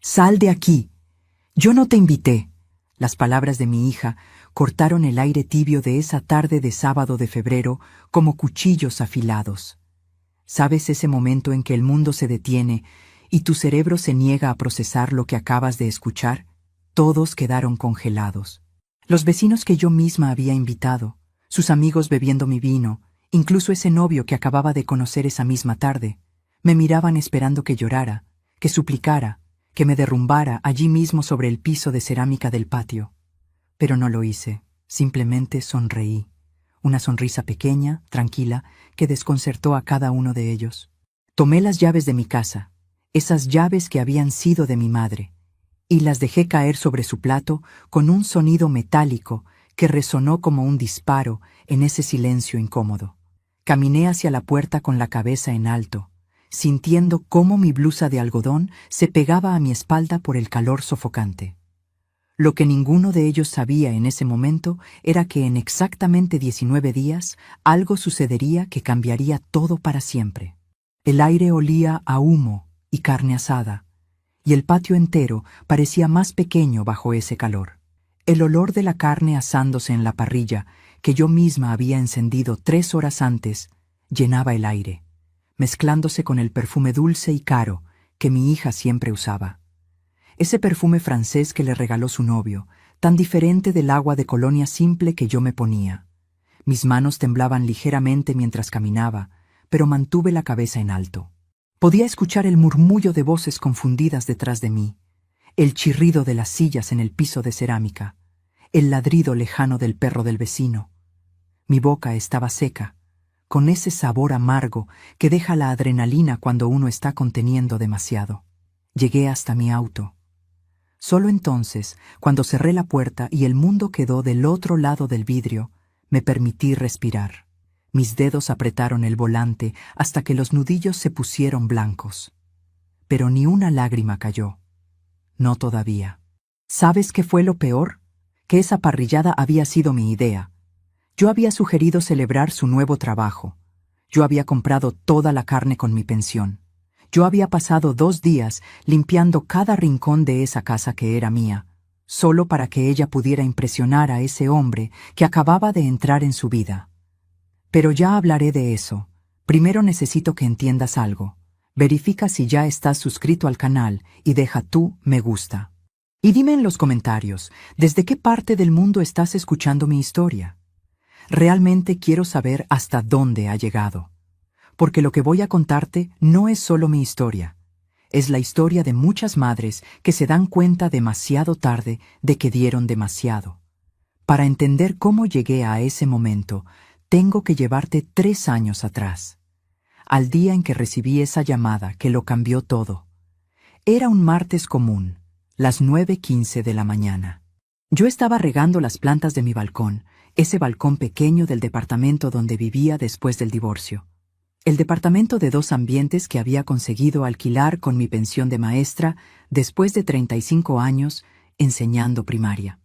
«Sal de aquí. Yo no te invité». Las palabras de mi hija cortaron el aire tibio de esa tarde de sábado de febrero como cuchillos afilados. ¿Sabes ese momento en que el mundo se detiene y tu cerebro se niega a procesar lo que acabas de escuchar? Todos quedaron congelados. Los vecinos que yo misma había invitado, sus amigos bebiendo mi vino, incluso ese novio que acababa de conocer esa misma tarde, me miraban esperando que llorara, que suplicara, que me derrumbara allí mismo sobre el piso de cerámica del patio. Pero no lo hice, simplemente sonreí. Una sonrisa pequeña, tranquila, que desconcertó a cada uno de ellos. Tomé las llaves de mi casa, esas llaves que habían sido de mi madre, y las dejé caer sobre su plato con un sonido metálico que resonó como un disparo en ese silencio incómodo. Caminé hacia la puerta con la cabeza en alto, sintiendo cómo mi blusa de algodón se pegaba a mi espalda por el calor sofocante. Lo que ninguno de ellos sabía en ese momento era que en exactamente 19 días algo sucedería que cambiaría todo para siempre. El aire olía a humo y carne asada, y el patio entero parecía más pequeño bajo ese calor. El olor de la carne asándose en la parrilla, que yo misma había encendido 3 horas antes, llenaba el aire, mezclándose con el perfume dulce y caro que mi hija siempre usaba. Ese perfume francés que le regaló su novio, tan diferente del agua de colonia simple que yo me ponía. Mis manos temblaban ligeramente mientras caminaba, pero mantuve la cabeza en alto. Podía escuchar el murmullo de voces confundidas detrás de mí, el chirrido de las sillas en el piso de cerámica, el ladrido lejano del perro del vecino. Mi boca estaba seca, con ese sabor amargo que deja la adrenalina cuando uno está conteniendo demasiado. Llegué hasta mi auto. Solo entonces, cuando cerré la puerta y el mundo quedó del otro lado del vidrio, me permití respirar. Mis dedos apretaron el volante hasta que los nudillos se pusieron blancos. Pero ni una lágrima cayó. No todavía. ¿Sabes qué fue lo peor? Que esa parrillada había sido mi idea. Yo había sugerido celebrar su nuevo trabajo. Yo había comprado toda la carne con mi pensión. Yo había pasado 2 días limpiando cada rincón de esa casa que era mía, solo para que ella pudiera impresionar a ese hombre que acababa de entrar en su vida. Pero ya hablaré de eso. Primero necesito que entiendas algo. Verifica si ya estás suscrito al canal y deja tu me gusta. Y dime en los comentarios, ¿desde qué parte del mundo estás escuchando mi historia? Realmente quiero saber hasta dónde ha llegado. Porque lo que voy a contarte no es solo mi historia. Es la historia de muchas madres que se dan cuenta demasiado tarde de que dieron demasiado. Para entender cómo llegué a ese momento, tengo que llevarte 3 años atrás. Al día en que recibí esa llamada que lo cambió todo. Era un martes común, las 9:15 de la mañana. Yo estaba regando las plantas de mi balcón, ese balcón pequeño del departamento donde vivía después del divorcio. El departamento de 2 ambientes que había conseguido alquilar con mi pensión de maestra después de 35 años enseñando primaria.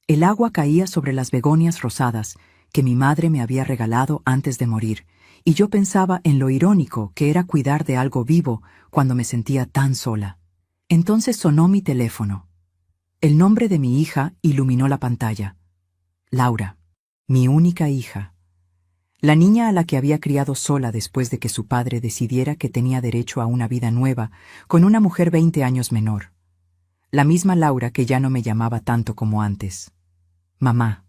El agua caía sobre las begonias rosadas que mi madre me había regalado antes de morir, y yo pensaba en lo irónico que era cuidar de algo vivo cuando me sentía tan sola. Entonces sonó mi teléfono. El nombre de mi hija iluminó la pantalla. Laura, mi única hija. La niña a la que había criado sola después de que su padre decidiera que tenía derecho a una vida nueva con una mujer 20 años menor. La misma Laura que ya no me llamaba tanto como antes. Mamá,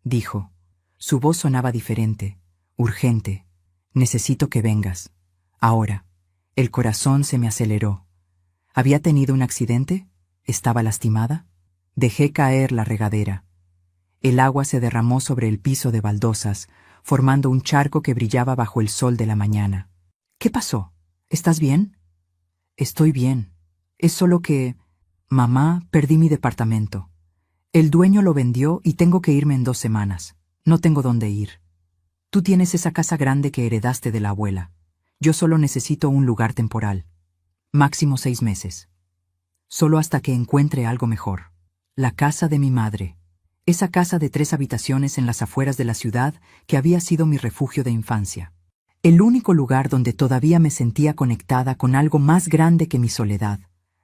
dijo. Su voz sonaba diferente, urgente. Necesito que vengas. Ahora. El corazón se me aceleró. ¿Había tenido un accidente? ¿Estaba lastimada? Dejé caer la regadera. El agua se derramó sobre el piso de baldosas, formando un charco que brillaba bajo el sol de la mañana. ¿Qué pasó? ¿Estás bien? Estoy bien. Es solo que... Mamá, perdí mi departamento. El dueño lo vendió y tengo que irme en 2 semanas. No tengo dónde ir. Tú tienes esa casa grande que heredaste de la abuela. Yo solo necesito un lugar temporal. Máximo 6 meses. Solo hasta que encuentre algo mejor. La casa de mi madre. Esa casa de 3 habitaciones en las afueras de la ciudad que había sido mi refugio de infancia. El único lugar donde todavía me sentía conectada con algo más grande que mi soledad,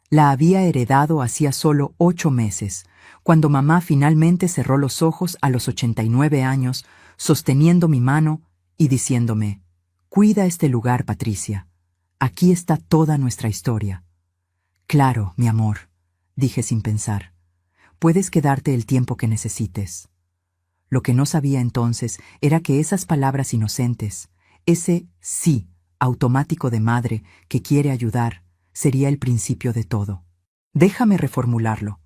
La había heredado hacía solo 8 meses, cuando mamá finalmente cerró los ojos a los 89 años, sosteniendo mi mano y diciéndome: «Cuida este lugar, Patricia. Aquí está toda nuestra historia». «Claro, mi amor», dije sin pensar. «Puedes quedarte el tiempo que necesites». Lo que no sabía entonces era que esas palabras inocentes, ese sí automático de madre que quiere ayudar, sería el principio de todo. Déjame reformularlo.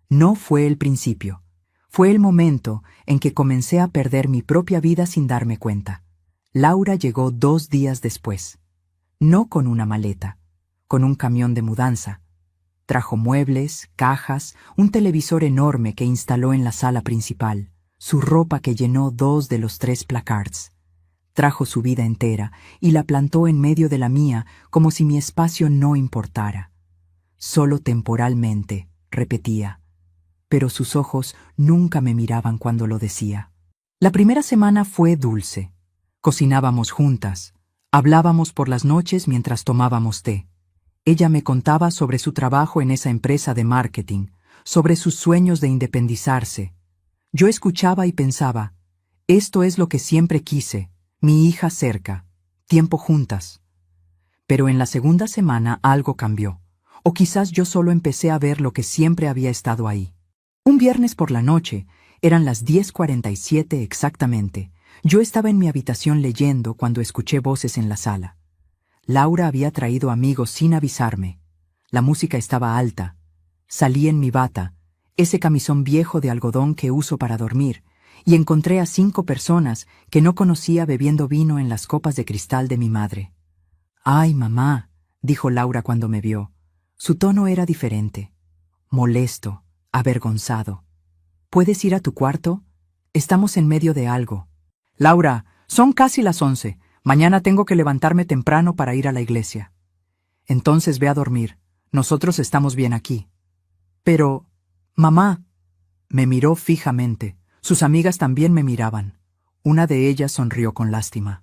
No fue el principio. Fue el momento en que comencé a perder mi propia vida sin darme cuenta. Laura llegó 2 días después. No con una maleta, con un camión de mudanza. Trajo muebles, cajas, un televisor enorme que instaló en la sala principal, su ropa que llenó 2 de los 3 placards. Trajo su vida entera y la plantó en medio de la mía como si mi espacio no importara. Solo temporalmente, repetía, pero sus ojos nunca me miraban cuando lo decía. La primera semana fue dulce. Cocinábamos juntas, hablábamos por las noches mientras tomábamos té. Ella me contaba sobre su trabajo en esa empresa de marketing, sobre sus sueños de independizarse. Yo escuchaba y pensaba: esto es lo que siempre quise, mi hija cerca, tiempo juntas. Pero en la segunda semana algo cambió, o quizás yo solo empecé a ver lo que siempre había estado ahí. Un viernes por la noche, eran las 10:47 exactamente, yo estaba en mi habitación leyendo cuando escuché voces en la sala. Laura había traído amigos sin avisarme. La música estaba alta. Salí en mi bata, ese camisón viejo de algodón que uso para dormir, y encontré a 5 personas que no conocía bebiendo vino en las copas de cristal de mi madre. «Ay, mamá», dijo Laura cuando me vio. Su tono era diferente. Molesto, avergonzado. «¿Puedes ir a tu cuarto? Estamos en medio de algo». «Laura, son casi las 11. Mañana tengo que levantarme temprano para ir a la iglesia». «Entonces ve a dormir. Nosotros estamos bien aquí». «Pero, mamá». Me miró fijamente. Sus amigas también me miraban. Una de ellas sonrió con lástima.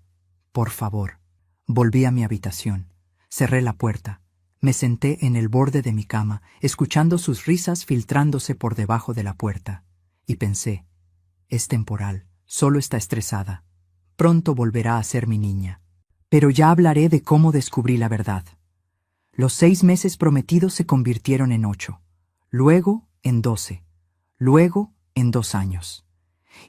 «Por favor». Volví a mi habitación. Cerré la puerta. Me senté en el borde de mi cama, escuchando sus risas filtrándose por debajo de la puerta. Y pensé: es temporal, solo está estresada. Pronto volverá a ser mi niña. Pero ya hablaré de cómo descubrí la verdad. Los 6 meses prometidos se convirtieron en 8, luego en 12, luego en 2 años.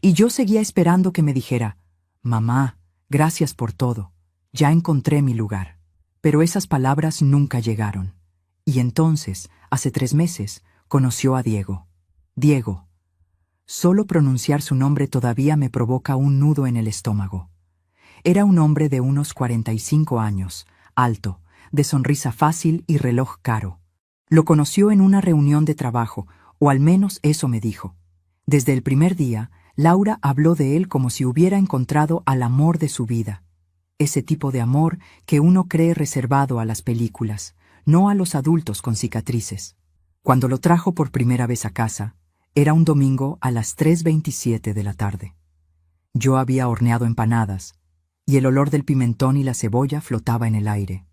Y yo seguía esperando que me dijera: «Mamá, gracias por todo, ya encontré mi lugar». Pero esas palabras nunca llegaron. Y entonces, hace 3 meses, conoció a Diego. Diego. Solo pronunciar su nombre todavía me provoca un nudo en el estómago. Era un hombre de unos 45 años, alto, de sonrisa fácil y reloj caro. Lo conoció en una reunión de trabajo, o al menos eso me dijo. Desde el primer día, Laura habló de él como si hubiera encontrado al amor de su vida. Ese tipo de amor que uno cree reservado a las películas, no a los adultos con cicatrices. Cuando lo trajo por primera vez a casa, era un domingo a las 3:27 de la tarde. Yo había horneado empanadas, y el olor del pimentón y la cebolla flotaba en el aire.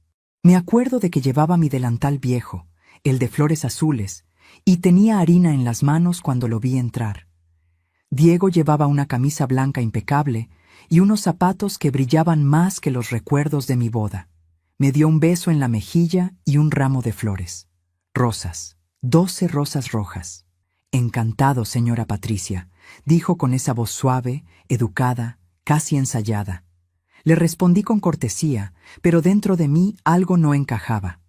Me acuerdo de que llevaba mi delantal viejo, el de flores azules, y tenía harina en las manos cuando lo vi entrar. Diego llevaba una camisa blanca impecable y unos zapatos que brillaban más que los recuerdos de mi boda. Me dio un beso en la mejilla y un ramo de flores. Rosas, 12 rosas rojas. «Encantado, señora Patricia», dijo con esa voz suave, educada, casi ensayada. Le respondí con cortesía, pero dentro de mí algo no encajaba.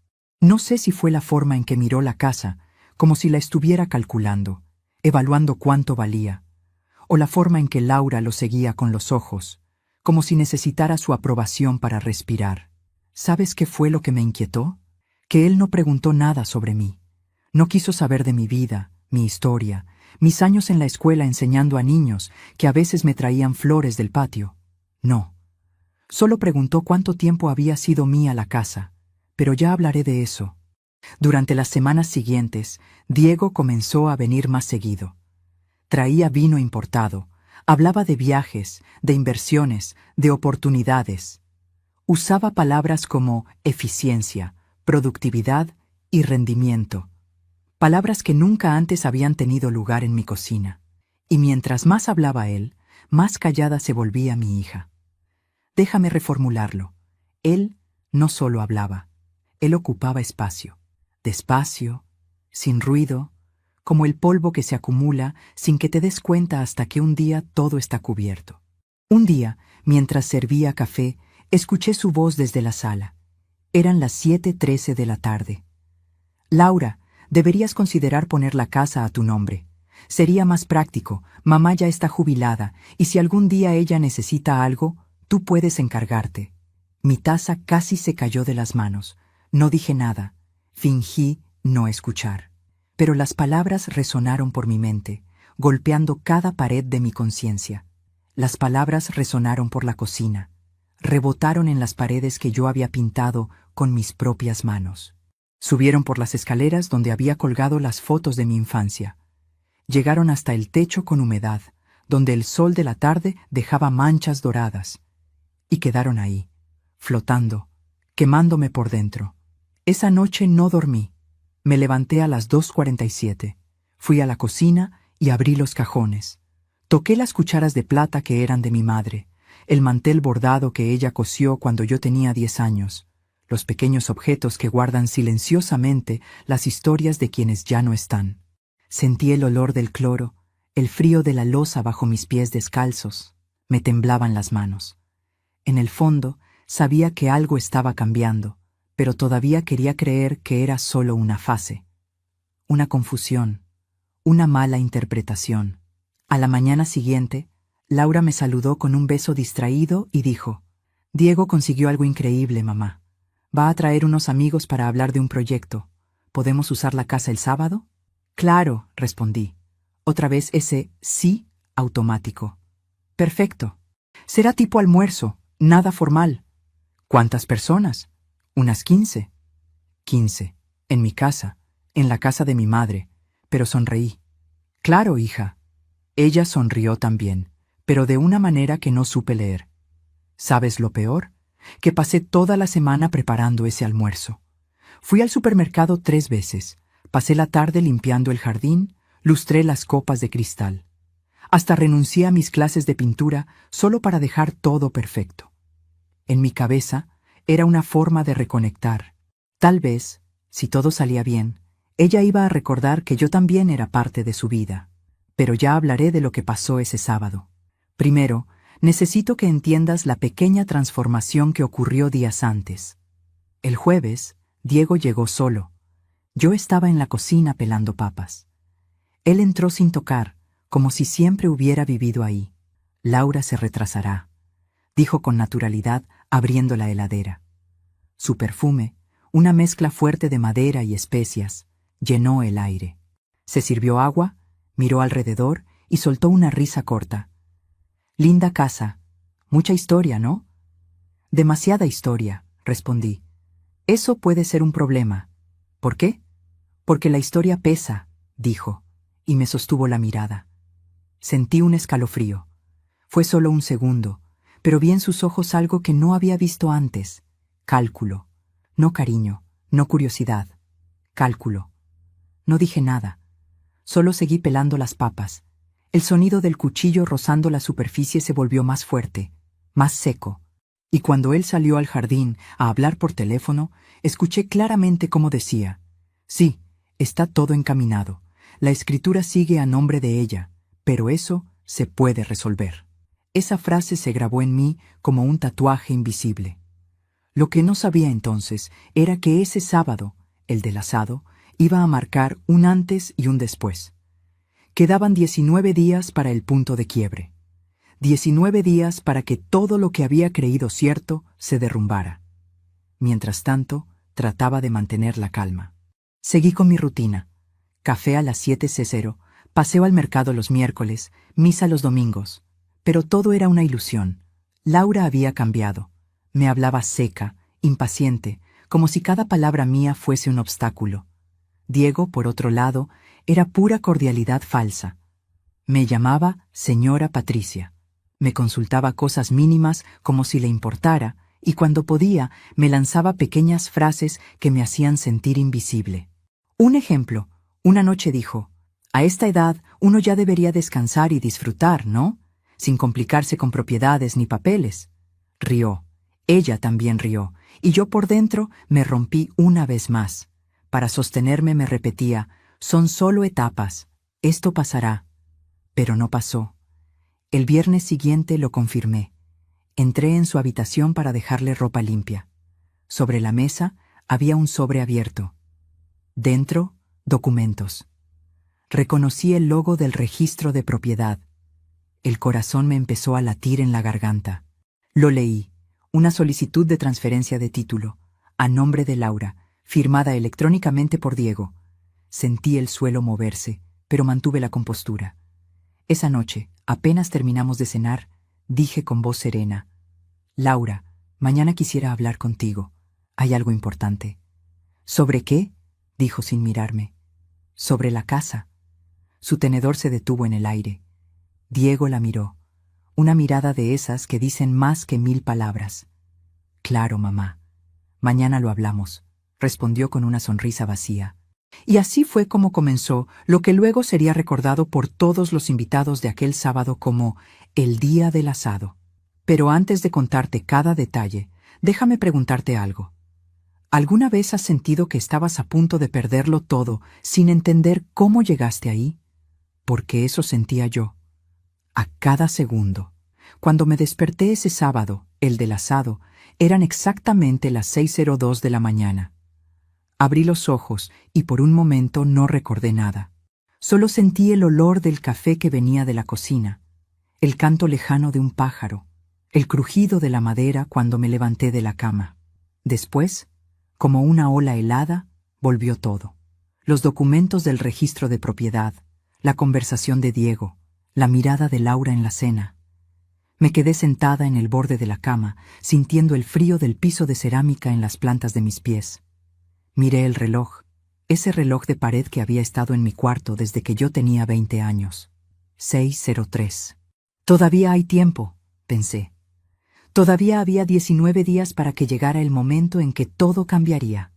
No sé si fue la forma en que miró la casa, como si la estuviera calculando, evaluando cuánto valía, o la forma en que Laura lo seguía con los ojos, como si necesitara su aprobación para respirar. ¿Sabes qué fue lo que me inquietó? Que él no preguntó nada sobre mí. No quiso saber de mi vida, mi historia, mis años en la escuela enseñando a niños que a veces me traían flores del patio. No. Solo preguntó cuánto tiempo había sido mía la casa, pero ya hablaré de eso. Durante las semanas siguientes, Diego comenzó a venir más seguido. Traía vino importado, hablaba de viajes, de inversiones, de oportunidades. Usaba palabras como eficiencia, productividad y rendimiento. Palabras que nunca antes habían tenido lugar en mi cocina. Y mientras más hablaba él, más callada se volvía mi hija. Déjame reformularlo. Él no solo hablaba, él ocupaba espacio. Despacio, sin ruido, como el polvo que se acumula sin que te des cuenta hasta que un día todo está cubierto. Un día, mientras servía café, escuché su voz desde la sala. Eran las 7:13 de la tarde. Laura, deberías considerar poner la casa a tu nombre. Sería más práctico, mamá ya está jubilada, y si algún día ella necesita algo, tú puedes encargarte. Mi taza casi se cayó de las manos. No dije nada. Fingí no escuchar. Pero las palabras resonaron por mi mente, golpeando cada pared de mi conciencia. Las palabras resonaron por la cocina. Rebotaron en las paredes que yo había pintado con mis propias manos. Subieron por las escaleras donde había colgado las fotos de mi infancia. Llegaron hasta el techo con humedad, donde el sol de la tarde dejaba manchas doradas. Y quedaron ahí, flotando, quemándome por dentro. Esa noche no dormí. Me levanté a las 2:47. Fui a la cocina y abrí los cajones. Toqué las cucharas de plata que eran de mi madre, el mantel bordado que ella cosió cuando yo tenía 10 años, los pequeños objetos que guardan silenciosamente las historias de quienes ya no están. Sentí el olor del cloro, el frío de la loza bajo mis pies descalzos. Me temblaban las manos. En el fondo, sabía que algo estaba cambiando, pero todavía quería creer que era solo una fase. Una confusión, una mala interpretación. A la mañana siguiente, Laura me saludó con un beso distraído y dijo: «Diego consiguió algo increíble, mamá. Va a traer unos amigos para hablar de un proyecto. ¿Podemos usar la casa el sábado?» «Claro», respondí. Otra vez ese sí automático. «Perfecto. Será tipo almuerzo, nada formal». «¿Cuántas personas?» «Unas 15». «15. En mi casa, en la casa de mi madre». Pero sonreí. «Claro, hija». Ella sonrió también, pero de una manera que no supe leer. ¿Sabes lo peor? Que pasé toda la semana preparando ese almuerzo. Fui al supermercado 3 veces, pasé la tarde limpiando el jardín, lustré las copas de cristal. Hasta renuncié a mis clases de pintura solo para dejar todo perfecto. En mi cabeza era una forma de reconectar. Tal vez, si todo salía bien, ella iba a recordar que yo también era parte de su vida. Pero ya hablaré de lo que pasó ese sábado. Primero, necesito que entiendas la pequeña transformación que ocurrió días antes. El jueves, Diego llegó solo. Yo estaba en la cocina pelando papas. Él entró sin tocar, como si siempre hubiera vivido ahí. «Laura se retrasará», dijo con naturalidad, abriendo la heladera. Su perfume, una mezcla fuerte de madera y especias, llenó el aire. Se sirvió agua, miró alrededor y soltó una risa corta. «Linda casa. Mucha historia, ¿no?» «Demasiada historia», respondí. «Eso puede ser un problema». «¿Por qué?» «Porque la historia pesa», dijo, y me sostuvo la mirada. Sentí un escalofrío. Fue solo un segundo, pero vi en sus ojos algo que no había visto antes. Cálculo. No cariño, no curiosidad. Cálculo. No dije nada. Solo seguí pelando las papas. El sonido del cuchillo rozando la superficie se volvió más fuerte, más seco. Y cuando él salió al jardín a hablar por teléfono, escuché claramente cómo decía: «Sí, está todo encaminado. La escritura sigue a nombre de ella, pero eso se puede resolver». Esa frase se grabó en mí como un tatuaje invisible. Lo que no sabía entonces era que ese sábado, el del asado, iba a marcar un antes y un después. Quedaban 19 días para el punto de quiebre. 19 días para que todo lo que había creído cierto se derrumbara. Mientras tanto, trataba de mantener la calma. Seguí con mi rutina. Café a las 7:00, paseo al mercado los miércoles, misa los domingos. Pero todo era una ilusión. Laura había cambiado. Me hablaba seca, impaciente, como si cada palabra mía fuese un obstáculo. Diego, por otro lado, era pura cordialidad falsa. Me llamaba señora Patricia. Me consultaba cosas mínimas como si le importara y cuando podía me lanzaba pequeñas frases que me hacían sentir invisible. Un ejemplo, una noche dijo: «A esta edad uno ya debería descansar y disfrutar, ¿no? Sin complicarse con propiedades ni papeles». Rió. Ella también rió, y yo por dentro me rompí una vez más. Para sostenerme me repetía: «Son solo etapas, esto pasará». Pero no pasó. El viernes siguiente lo confirmé. Entré en su habitación para dejarle ropa limpia. Sobre la mesa había un sobre abierto. Dentro, documentos. Reconocí el logo del registro de propiedad. El corazón me empezó a latir en la garganta. Lo leí. Una solicitud de transferencia de título, a nombre de Laura, firmada electrónicamente por Diego. Sentí el suelo moverse, pero mantuve la compostura. Esa noche, apenas terminamos de cenar, dije con voz serena: «Laura, mañana quisiera hablar contigo. Hay algo importante». «¿Sobre qué?», dijo sin mirarme. «Sobre la casa». Su tenedor se detuvo en el aire. Diego la miró. Una mirada de esas que dicen más que 1000 palabras. «Claro, mamá. Mañana lo hablamos», respondió con una sonrisa vacía. Y así fue como comenzó lo que luego sería recordado por todos los invitados de aquel sábado como el día del asado. Pero antes de contarte cada detalle, déjame preguntarte algo. ¿Alguna vez has sentido que estabas a punto de perderlo todo sin entender cómo llegaste ahí? Porque eso sentía yo. A cada segundo. Cuando me desperté ese sábado, el del asado, eran exactamente las 6:02 de la mañana. Abrí los ojos y por un momento no recordé nada. Solo sentí el olor del café que venía de la cocina, el canto lejano de un pájaro, el crujido de la madera cuando me levanté de la cama. Después, como una ola helada, volvió todo. Los documentos del registro de propiedad, la conversación de Diego, la mirada de Laura en la cena. Me quedé sentada en el borde de la cama, sintiendo el frío del piso de cerámica en las plantas de mis pies. Miré el reloj, ese reloj de pared que había estado en mi cuarto desde que yo tenía 20 años. 6:03. Todavía hay tiempo, pensé. Todavía había 19 días para que llegara el momento en que todo cambiaría.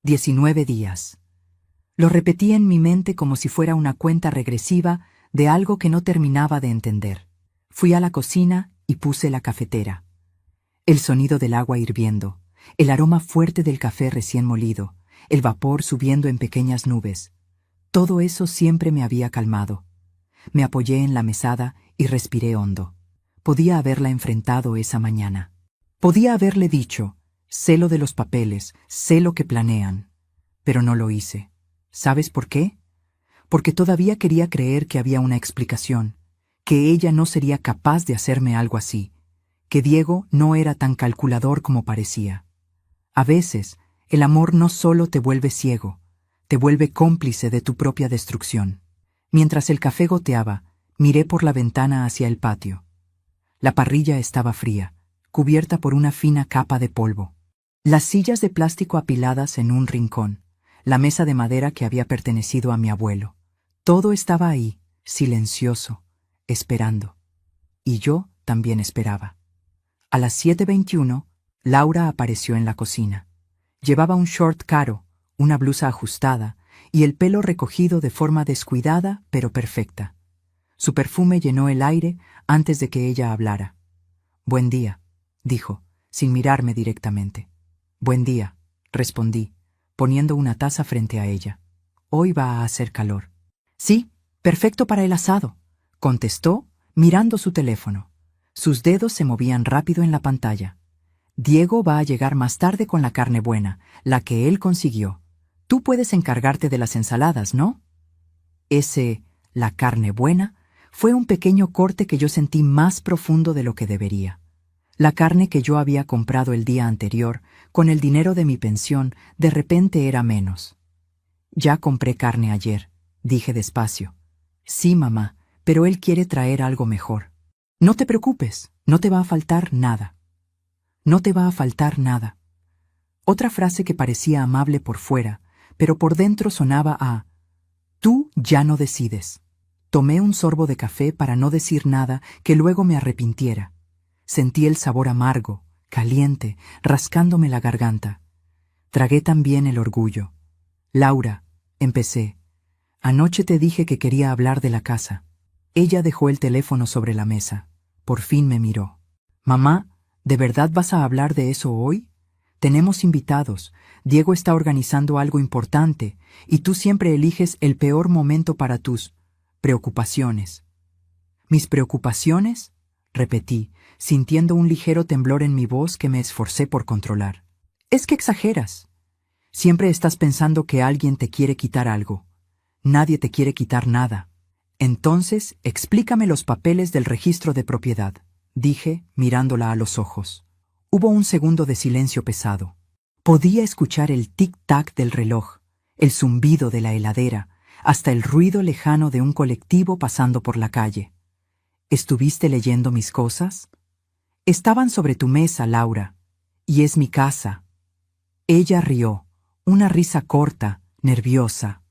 19 días. Lo repetí en mi mente como si fuera una cuenta regresiva de algo que no terminaba de entender. Fui a la cocina y puse la cafetera. El sonido del agua hirviendo, el aroma fuerte del café recién molido, el vapor subiendo en pequeñas nubes. Todo eso siempre me había calmado. Me apoyé en la mesada y respiré hondo. Podía haberla enfrentado esa mañana. Podía haberle dicho: «Sé lo de los papeles, sé lo que planean». Pero no lo hice. ¿Sabes por qué? Porque todavía quería creer que había una explicación, que ella no sería capaz de hacerme algo así, que Diego no era tan calculador como parecía. A veces, el amor no solo te vuelve ciego, te vuelve cómplice de tu propia destrucción. Mientras el café goteaba, miré por la ventana hacia el patio. La parrilla estaba fría, cubierta por una fina capa de polvo. Las sillas de plástico apiladas en un rincón, la mesa de madera que había pertenecido a mi abuelo. Todo estaba ahí, silencioso, esperando. Y yo también esperaba. A las 7:21, Laura apareció en la cocina. Llevaba un short caro, una blusa ajustada y el pelo recogido de forma descuidada pero perfecta. Su perfume llenó el aire antes de que ella hablara. «Buen día», dijo, sin mirarme directamente. «Buen día», respondí, poniendo una taza frente a ella. «Hoy va a hacer calor». «Sí, perfecto para el asado», contestó, mirando su teléfono. Sus dedos se movían rápido en la pantalla. «Diego va a llegar más tarde con la carne buena, la que él consiguió. Tú puedes encargarte de las ensaladas, ¿no?» La carne buena, fue un pequeño corte que yo sentí más profundo de lo que debería. La carne que yo había comprado el día anterior, con el dinero de mi pensión, de repente era menos. «Ya compré carne ayer», dije despacio. «Sí, mamá, pero él quiere traer algo mejor». «No te preocupes, no te va a faltar nada». «No te va a faltar nada». Otra frase que parecía amable por fuera, pero por dentro sonaba a «Tú ya no decides». Tomé un sorbo de café para no decir nada que luego me arrepintiera. Sentí el sabor amargo, caliente, rascándome la garganta. Tragué también el orgullo. Laura, empecé. Anoche te dije que quería hablar de la casa. Ella dejó el teléfono sobre la mesa. Por fin me miró. Mamá, ¿de verdad vas a hablar de eso hoy? Tenemos invitados. Diego está organizando algo importante, y tú siempre eliges el peor momento para tus preocupaciones. ¿Mis preocupaciones? Repetí, sintiendo un ligero temblor en mi voz que me esforcé por controlar. Es que exageras. Siempre estás pensando que alguien te quiere quitar algo. Nadie te quiere quitar nada. Entonces, explícame los papeles del registro de propiedad, dije, mirándola a los ojos. Hubo un segundo de silencio pesado. Podía escuchar el tic-tac del reloj, el zumbido de la heladera, hasta el ruido lejano de un colectivo pasando por la calle. ¿Estuviste leyendo mis cosas? Estaban sobre tu mesa, Laura, y es mi casa. Ella rió, una risa corta, nerviosa.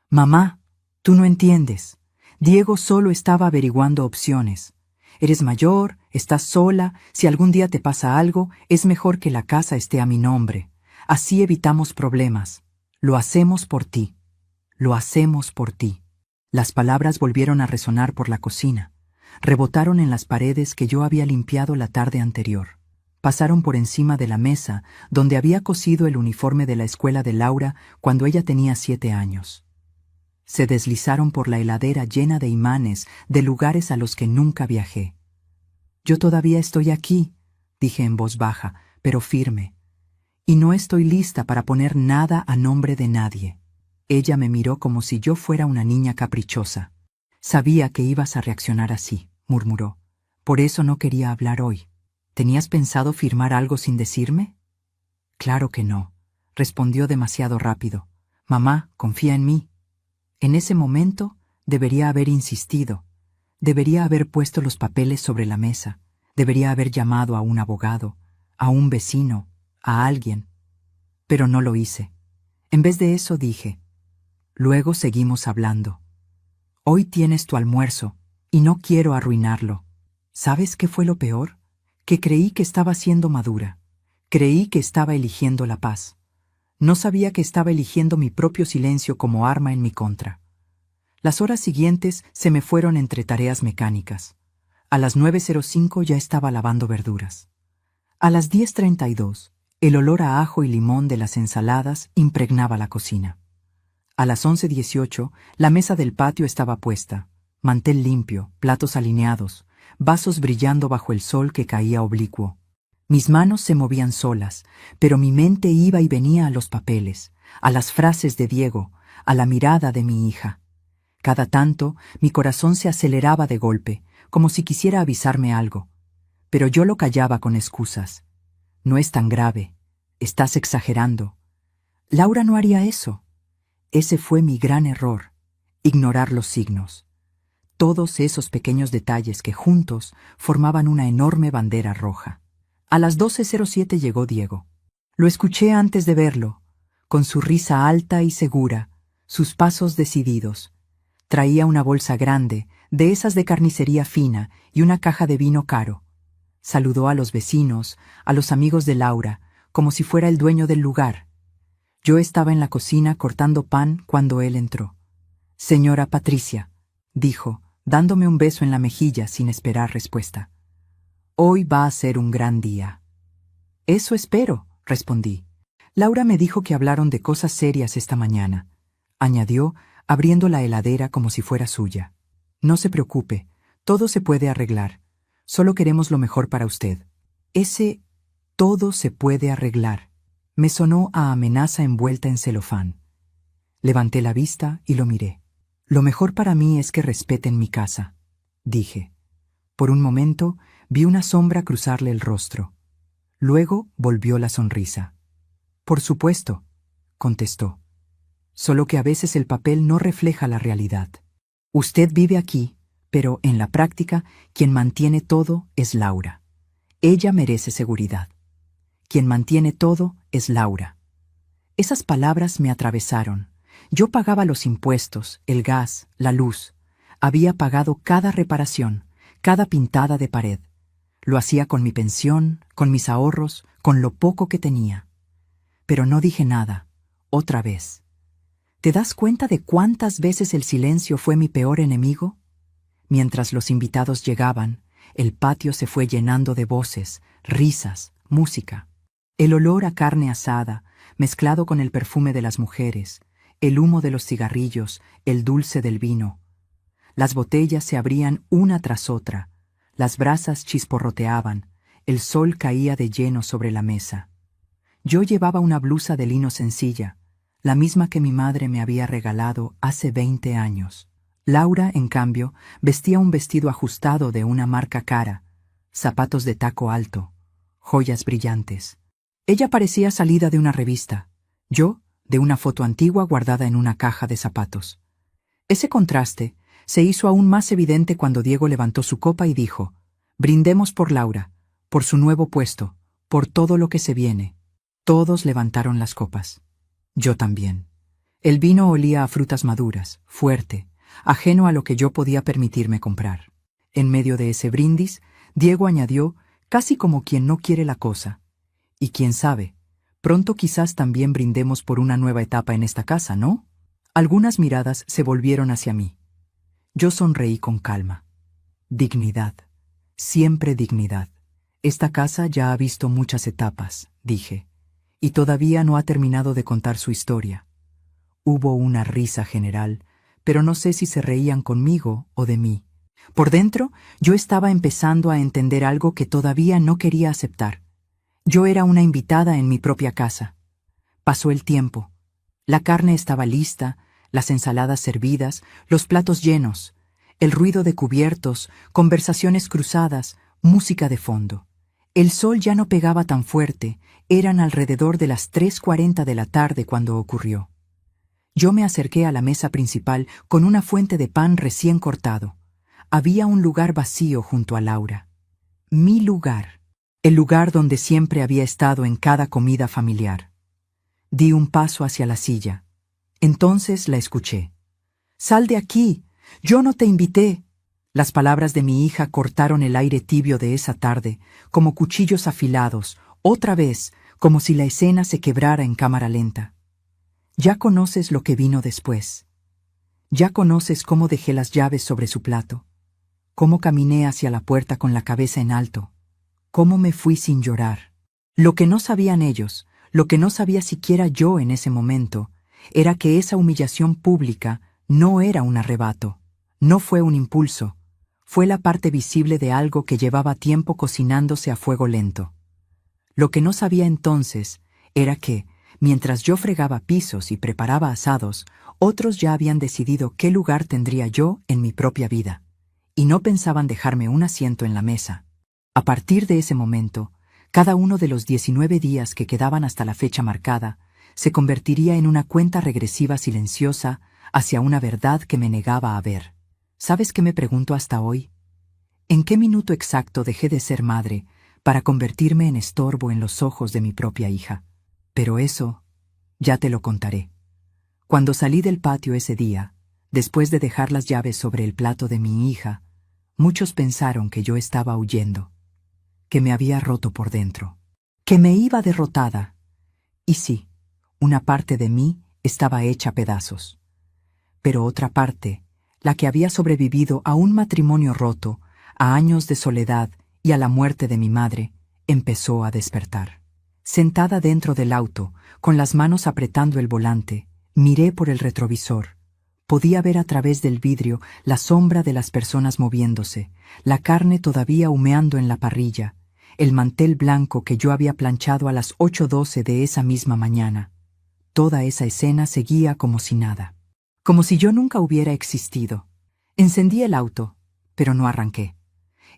Mamá, tú no entiendes. Diego solo estaba averiguando opciones. Eres mayor, estás sola, si algún día te pasa algo, es mejor que la casa esté a mi nombre. Así evitamos problemas. Lo hacemos por ti. Lo hacemos por ti. Las palabras volvieron a resonar por la cocina. Rebotaron en las paredes que yo había limpiado la tarde anterior. Pasaron por encima de la mesa donde había cosido el uniforme de la escuela de Laura cuando ella tenía 7 años. Se deslizaron por la heladera llena de imanes de lugares a los que nunca viajé. Yo todavía estoy aquí, dije en voz baja, pero firme. Y no estoy lista para poner nada a nombre de nadie. Ella me miró como si yo fuera una niña caprichosa. Sabía que ibas a reaccionar así, murmuró. Por eso no quería hablar hoy. ¿Tenías pensado firmar algo sin decirme? Claro que no, respondió demasiado rápido. Mamá, confía en mí. En ese momento debería haber insistido. Debería haber puesto los papeles sobre la mesa. Debería haber llamado a un abogado, a un vecino, a alguien. Pero no lo hice. En vez de eso dije, luego seguimos hablando. Hoy tienes tu almuerzo, y no quiero arruinarlo. ¿Sabes qué fue lo peor? Que creí que estaba siendo madura. Creí que estaba eligiendo la paz. No sabía que estaba eligiendo mi propio silencio como arma en mi contra. Las horas siguientes se me fueron entre tareas mecánicas. A las 9:05 ya estaba lavando verduras. A las 10:32, el olor a ajo y limón de las ensaladas impregnaba la cocina. A las 11:18, la mesa del patio estaba puesta, mantel limpio, platos alineados, vasos brillando bajo el sol que caía oblicuo. Mis manos se movían solas, pero mi mente iba y venía a los papeles, a las frases de Diego, a la mirada de mi hija. Cada tanto, mi corazón se aceleraba de golpe, como si quisiera avisarme algo. Pero yo lo callaba con excusas. No es tan grave. Estás exagerando. Laura no haría eso. Ese fue mi gran error, ignorar los signos. Todos esos pequeños detalles que juntos formaban una enorme bandera roja. A las 12:07 llegó Diego. Lo escuché antes de verlo, con su risa alta y segura, sus pasos decididos. Traía una bolsa grande, de esas de carnicería fina, y una caja de vino caro. Saludó a los vecinos, a los amigos de Laura, como si fuera el dueño del lugar. Yo estaba en la cocina cortando pan cuando él entró. «Señora Patricia», dijo, dándome un beso en la mejilla sin esperar respuesta. «Hoy va a ser un gran día». «Eso espero», respondí. «Laura me dijo que hablaron de cosas serias esta mañana», añadió, abriendo la heladera como si fuera suya. «No se preocupe, todo se puede arreglar. Solo queremos lo mejor para usted». Ese «todo se puede arreglar» me sonó a amenaza envuelta en celofán. Levanté la vista y lo miré. «Lo mejor para mí es que respeten mi casa», dije. Por un momento vi una sombra cruzarle el rostro. Luego volvió la sonrisa. «Por supuesto», contestó. «Solo que a veces el papel no refleja la realidad. Usted vive aquí, pero en la práctica quien mantiene todo es Laura. Ella merece seguridad. Quien mantiene todo es Laura». Esas palabras me atravesaron. Yo pagaba los impuestos, el gas, la luz. Había pagado cada reparación, cada pintada de pared. Lo hacía con mi pensión, con mis ahorros, con lo poco que tenía. Pero no dije nada, otra vez. ¿Te das cuenta de cuántas veces el silencio fue mi peor enemigo? Mientras los invitados llegaban, el patio se fue llenando de voces, risas, música. El olor a carne asada, mezclado con el perfume de las mujeres, el humo de los cigarrillos, el dulce del vino. Las botellas se abrían una tras otra, las brasas chisporroteaban, el sol caía de lleno sobre la mesa. Yo llevaba una blusa de lino sencilla, la misma que mi madre me había regalado hace 20 años. Laura, en cambio, vestía un vestido ajustado de una marca cara, zapatos de taco alto, joyas brillantes. Ella parecía salida de una revista, yo de una foto antigua guardada en una caja de zapatos. Ese contraste se hizo aún más evidente cuando Diego levantó su copa y dijo: «Brindemos por Laura, por su nuevo puesto, por todo lo que se viene». Todos levantaron las copas. Yo también. El vino olía a frutas maduras, fuerte, ajeno a lo que yo podía permitirme comprar. En medio de ese brindis, Diego añadió, casi como quien no quiere la cosa: «Y quién sabe, pronto quizás también brindemos por una nueva etapa en esta casa, ¿no?». Algunas miradas se volvieron hacia mí. Yo sonreí con calma. Dignidad. Siempre dignidad. Esta casa ya ha visto muchas etapas, dije, y todavía no ha terminado de contar su historia. Hubo una risa general, pero no sé si se reían conmigo o de mí. Por dentro, yo estaba empezando a entender algo que todavía no quería aceptar. Yo era una invitada en mi propia casa. Pasó el tiempo. La carne estaba lista, las ensaladas servidas, los platos llenos, el ruido de cubiertos, conversaciones cruzadas, música de fondo. El sol ya no pegaba tan fuerte, eran alrededor de las 3:40 de la tarde cuando ocurrió. Yo me acerqué a la mesa principal con una fuente de pan recién cortado. Había un lugar vacío junto a Laura. Mi lugar. El lugar donde siempre había estado en cada comida familiar. Di un paso hacia la silla. Entonces la escuché. «Sal de aquí. Yo no te invité». Las palabras de mi hija cortaron el aire tibio de esa tarde, como cuchillos afilados, otra vez, como si la escena se quebrara en cámara lenta. Ya conoces lo que vino después. Ya conoces cómo dejé las llaves sobre su plato, cómo caminé hacia la puerta con la cabeza en alto, cómo me fui sin llorar. Lo que no sabían ellos, lo que no sabía siquiera yo en ese momento, era que esa humillación pública no era un arrebato, no fue un impulso, fue la parte visible de algo que llevaba tiempo cocinándose a fuego lento. Lo que no sabía entonces era que, mientras yo fregaba pisos y preparaba asados, otros ya habían decidido qué lugar tendría yo en mi propia vida, y no pensaban dejarme un asiento en la mesa. A partir de ese momento, cada uno de los 19 días que quedaban hasta la fecha marcada se convertiría en una cuenta regresiva silenciosa hacia una verdad que me negaba a ver. ¿Sabes qué me pregunto hasta hoy? ¿En qué minuto exacto dejé de ser madre para convertirme en estorbo en los ojos de mi propia hija? Pero eso ya te lo contaré. Cuando salí del patio ese día, después de dejar las llaves sobre el plato de mi hija, muchos pensaron que yo estaba huyendo, que me había roto por dentro, que me iba derrotada. Y sí, una parte de mí estaba hecha pedazos. Pero otra parte, la que había sobrevivido a un matrimonio roto, a años de soledad y a la muerte de mi madre, empezó a despertar. Sentada dentro del auto, con las manos apretando el volante, miré por el retrovisor. Podía ver a través del vidrio la sombra de las personas moviéndose, la carne todavía humeando en la parrilla, el mantel blanco que yo había planchado a las 8:12 de esa misma mañana. Toda esa escena seguía como si nada, como si yo nunca hubiera existido. Encendí el auto, pero no arranqué.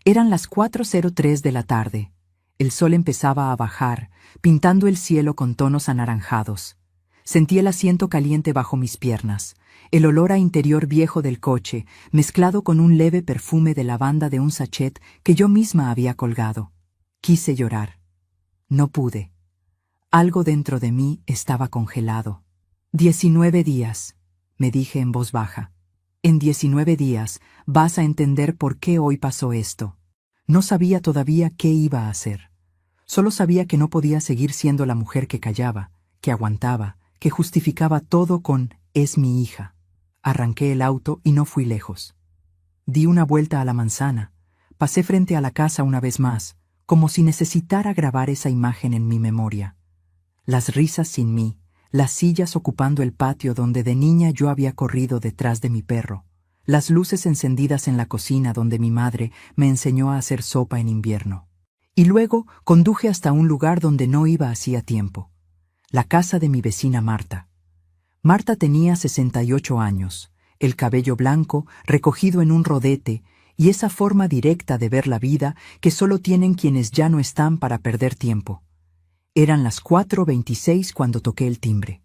Eran las 4:03 de la tarde. El sol empezaba a bajar, pintando el cielo con tonos anaranjados. Sentí el asiento caliente bajo mis piernas, el olor a interior viejo del coche, mezclado con un leve perfume de lavanda de un sachet que yo misma había colgado. Quise llorar. No pude. Algo dentro de mí estaba congelado. 19 días, me dije en voz baja. En 19 días vas a entender por qué hoy pasó esto. No sabía todavía qué iba a hacer. Solo sabía que no podía seguir siendo la mujer que callaba, que aguantaba, que justificaba todo con «es mi hija». Arranqué el auto y no fui lejos. Di una vuelta a la manzana, pasé frente a la casa una vez más, como si necesitara grabar esa imagen en mi memoria. Las risas sin mí, las sillas ocupando el patio donde de niña yo había corrido detrás de mi perro, las luces encendidas en la cocina donde mi madre me enseñó a hacer sopa en invierno. Y luego conduje hasta un lugar donde no iba hacía tiempo, la casa de mi vecina Marta. Marta tenía 68 años, el cabello blanco recogido en un rodete y esa forma directa de ver la vida que solo tienen quienes ya no están para perder tiempo. Eran las 4:26 cuando toqué el timbre.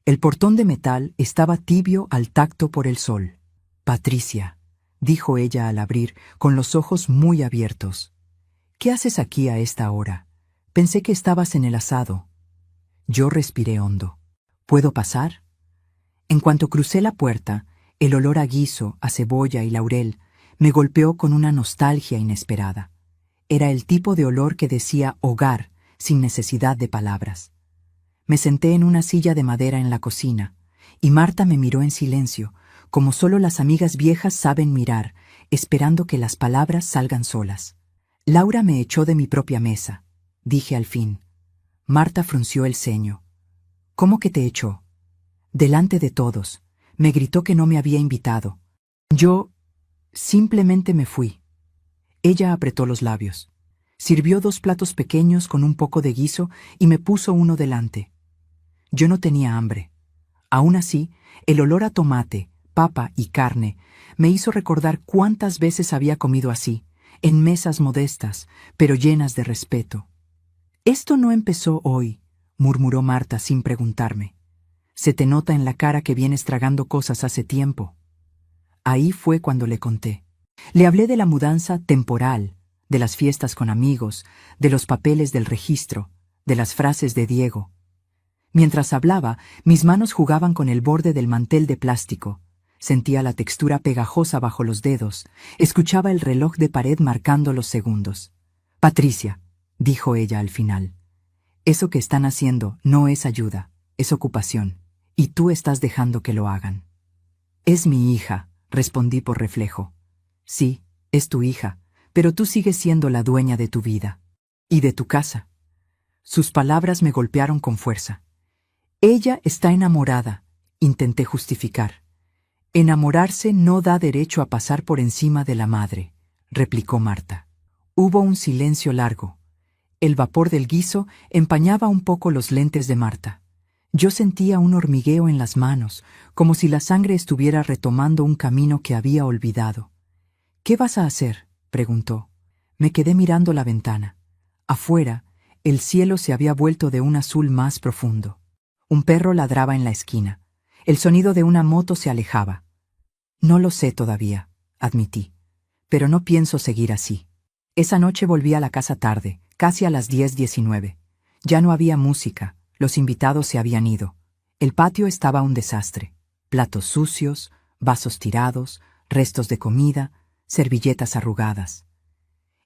El portón de metal estaba tibio al tacto por el sol. «Patricia», dijo ella al abrir, con los ojos muy abiertos. «¿Qué haces aquí a esta hora? Pensé que estabas en el asado». Yo respiré hondo. «¿Puedo pasar?» En cuanto crucé la puerta, el olor a guiso, a cebolla y laurel me golpeó con una nostalgia inesperada. Era el tipo de olor que decía hogar sin necesidad de palabras. Me senté en una silla de madera en la cocina, y Marta me miró en silencio, como solo las amigas viejas saben mirar, esperando que las palabras salgan solas. «Laura me echó de mi propia mesa», dije al fin. Marta frunció el ceño. «¿Cómo que te echó?» «Delante de todos. Me gritó que no me había invitado. Yo simplemente me fui». Ella apretó los labios. Sirvió 2 platos pequeños con un poco de guiso y me puso uno delante. Yo no tenía hambre. Aún así, el olor a tomate, papa y carne me hizo recordar cuántas veces había comido así, en mesas modestas, pero llenas de respeto. «Esto no empezó hoy», murmuró Marta sin preguntarme. «Se te nota en la cara que vienes tragando cosas hace tiempo». Ahí fue cuando le conté. Le hablé de la mudanza temporal, de las fiestas con amigos, de los papeles del registro, de las frases de Diego. Mientras hablaba, mis manos jugaban con el borde del mantel de plástico. Sentía la textura pegajosa bajo los dedos, escuchaba el reloj de pared marcando los segundos. «Patricia», dijo ella al final, «eso que están haciendo no es ayuda, es ocupación, y tú estás dejando que lo hagan». «Es mi hija», respondí por reflejo. «Sí, es tu hija, pero tú sigues siendo la dueña de tu vida. Y de tu casa». Sus palabras me golpearon con fuerza. «Ella está enamorada», intenté justificar. «Enamorarse no da derecho a pasar por encima de la madre», replicó Marta. Hubo un silencio largo. El vapor del guiso empañaba un poco los lentes de Marta. Yo sentía un hormigueo en las manos, como si la sangre estuviera retomando un camino que había olvidado. «¿Qué vas a hacer?», preguntó. Me quedé mirando la ventana. Afuera, el cielo se había vuelto de un azul más profundo. Un perro ladraba en la esquina. El sonido de una moto se alejaba. «No lo sé todavía», admití, «pero no pienso seguir así». Esa noche volví a la casa tarde, casi a las 10:19. Ya no había música, los invitados se habían ido. El patio estaba un desastre. Platos sucios, vasos tirados, restos de comida, servilletas arrugadas.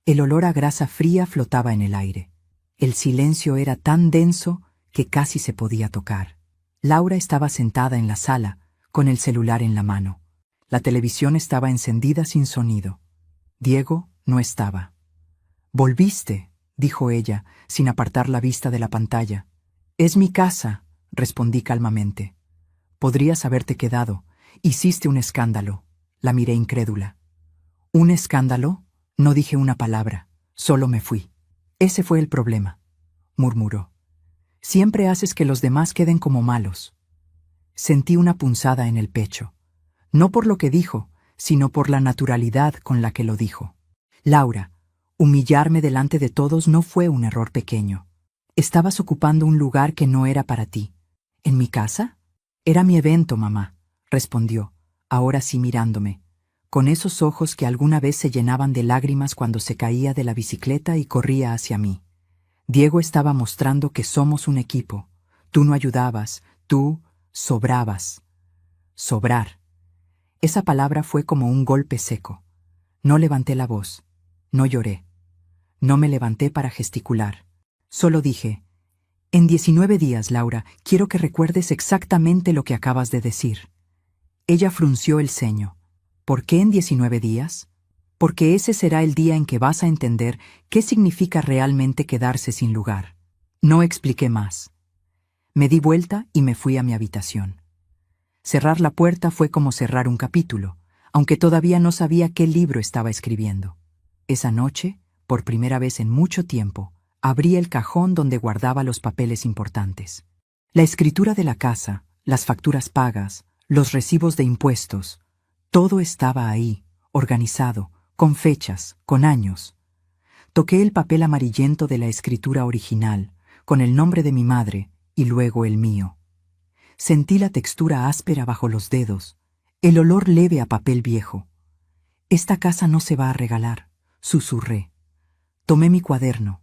El olor a grasa fría flotaba en el aire. El silencio era tan denso que casi se podía tocar. Laura estaba sentada en la sala, con el celular en la mano. La televisión estaba encendida sin sonido. Diego no estaba. «Volviste», dijo ella, sin apartar la vista de la pantalla. «Es mi casa», respondí calmamente. «Podrías haberte quedado. Hiciste un escándalo». La miré incrédula. «¿Un escándalo?». No dije una palabra, solo me fui. «Ese fue el problema», murmuró. «Siempre haces que los demás queden como malos». Sentí una punzada en el pecho. No por lo que dijo, sino por la naturalidad con la que lo dijo. «Laura, humillarme delante de todos no fue un error pequeño. Estabas ocupando un lugar que no era para ti». «¿En mi casa?». «Era mi evento, mamá», respondió, ahora sí mirándome, con esos ojos que alguna vez se llenaban de lágrimas cuando se caía de la bicicleta y corría hacia mí. «Diego estaba mostrando que somos un equipo. Tú no ayudabas, tú sobrabas». Sobrar. Esa palabra fue como un golpe seco. No levanté la voz, no lloré, No me levanté para gesticular. Solo dije, en 19 días, Laura, quiero que recuerdes exactamente lo que acabas de decir. Ella frunció el ceño. ¿Por qué en 19 días? Porque ese será el día en que vas a entender qué significa realmente quedarse sin lugar. No expliqué más. Me di vuelta y me fui a mi habitación. Cerrar la puerta fue como cerrar un capítulo, aunque todavía no sabía qué libro estaba escribiendo. Esa noche, por primera vez en mucho tiempo, abrí el cajón donde guardaba los papeles importantes. La escritura de la casa, las facturas pagas, los recibos de impuestos, todo estaba ahí, organizado, con fechas, con años. Toqué el papel amarillento de la escritura original, con el nombre de mi madre y luego el mío. Sentí la textura áspera bajo los dedos, el olor leve a papel viejo. Esta casa no se va a regalar, susurré. Tomé mi cuaderno,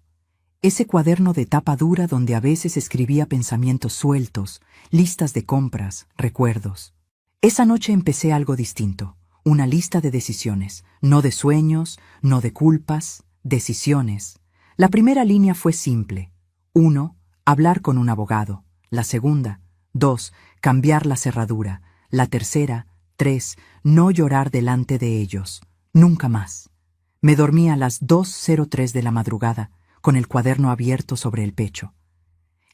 ese cuaderno de tapa dura donde a veces escribía pensamientos sueltos, listas de compras, recuerdos. Esa noche empecé algo distinto, una lista de decisiones, no de sueños, no de culpas, decisiones. La primera línea fue simple. 1. Hablar con un abogado. La segunda. 2. Cambiar la cerradura. La tercera. 3. No llorar delante de ellos. Nunca más. Me dormí a las 2:03 de la madrugada, con el cuaderno abierto sobre el pecho.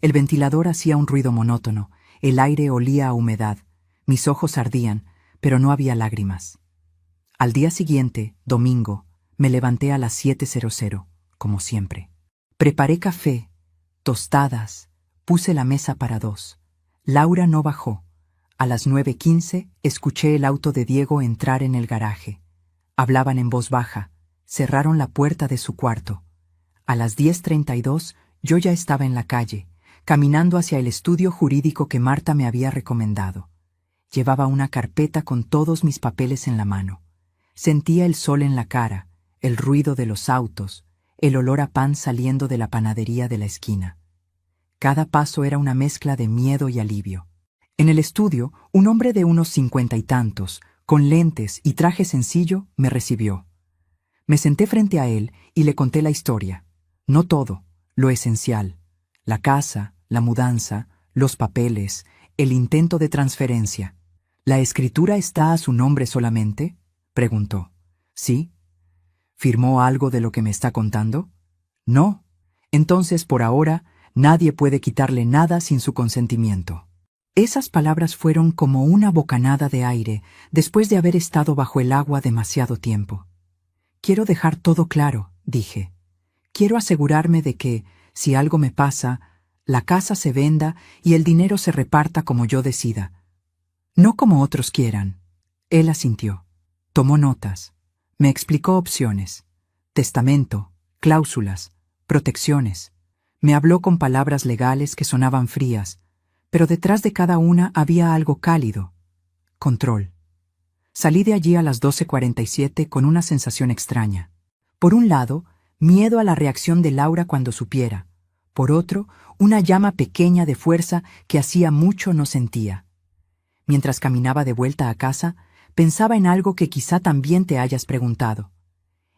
El ventilador hacía un ruido monótono, el aire olía a humedad, mis ojos ardían, pero no había lágrimas. Al día siguiente, domingo, me levanté a las 7:00, como siempre. Preparé café, tostadas, puse la mesa para 2. Laura no bajó. A las 9:15 escuché el auto de Diego entrar en el garaje. Hablaban en voz baja, cerraron la puerta de su cuarto. A las 10:32 yo ya estaba en la calle, caminando hacia el estudio jurídico que Marta me había recomendado. Llevaba una carpeta con todos mis papeles en la mano. Sentía el sol en la cara, el ruido de los autos, el olor a pan saliendo de la panadería de la esquina. Cada paso era una mezcla de miedo y alivio. En el estudio, un hombre de unos 50 y tantos, con lentes y traje sencillo, me recibió. Me senté frente a él y le conté la historia. No todo, lo esencial. La casa, la mudanza, los papeles, el intento de transferencia. ¿La escritura está a su nombre solamente?, preguntó. ¿Sí? ¿Firmó algo de lo que me está contando? No. Entonces, por ahora, nadie puede quitarle nada sin su consentimiento. Esas palabras fueron como una bocanada de aire después de haber estado bajo el agua demasiado tiempo. Quiero dejar todo claro, dije. Quiero asegurarme de que, si algo me pasa, la casa se venda y el dinero se reparta como yo decida. No como otros quieran. Él asintió. Tomó notas. Me explicó opciones. Testamento, cláusulas, protecciones. Me habló con palabras legales que sonaban frías, pero detrás de cada una había algo cálido. Control. Salí de allí a las 12:47 con una sensación extraña. Por un lado, miedo a la reacción de Laura cuando supiera. Por otro, una llama pequeña de fuerza que hacía mucho no sentía. Mientras caminaba de vuelta a casa, pensaba en algo que quizá también te hayas preguntado.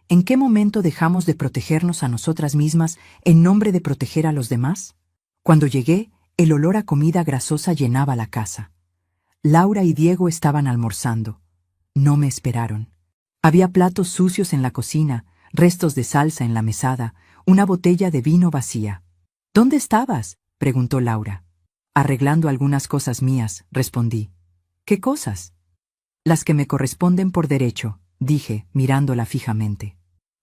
¿En qué momento dejamos de protegernos a nosotras mismas en nombre de proteger a los demás? Cuando llegué, el olor a comida grasosa llenaba la casa. Laura y Diego estaban almorzando. No me esperaron. Había platos sucios en la cocina, restos de salsa en la mesada, una botella de vino vacía. ¿Dónde estabas?, preguntó Laura. Arreglando algunas cosas mías, respondí. ¿Qué cosas? Las que me corresponden por derecho, dije, mirándola fijamente.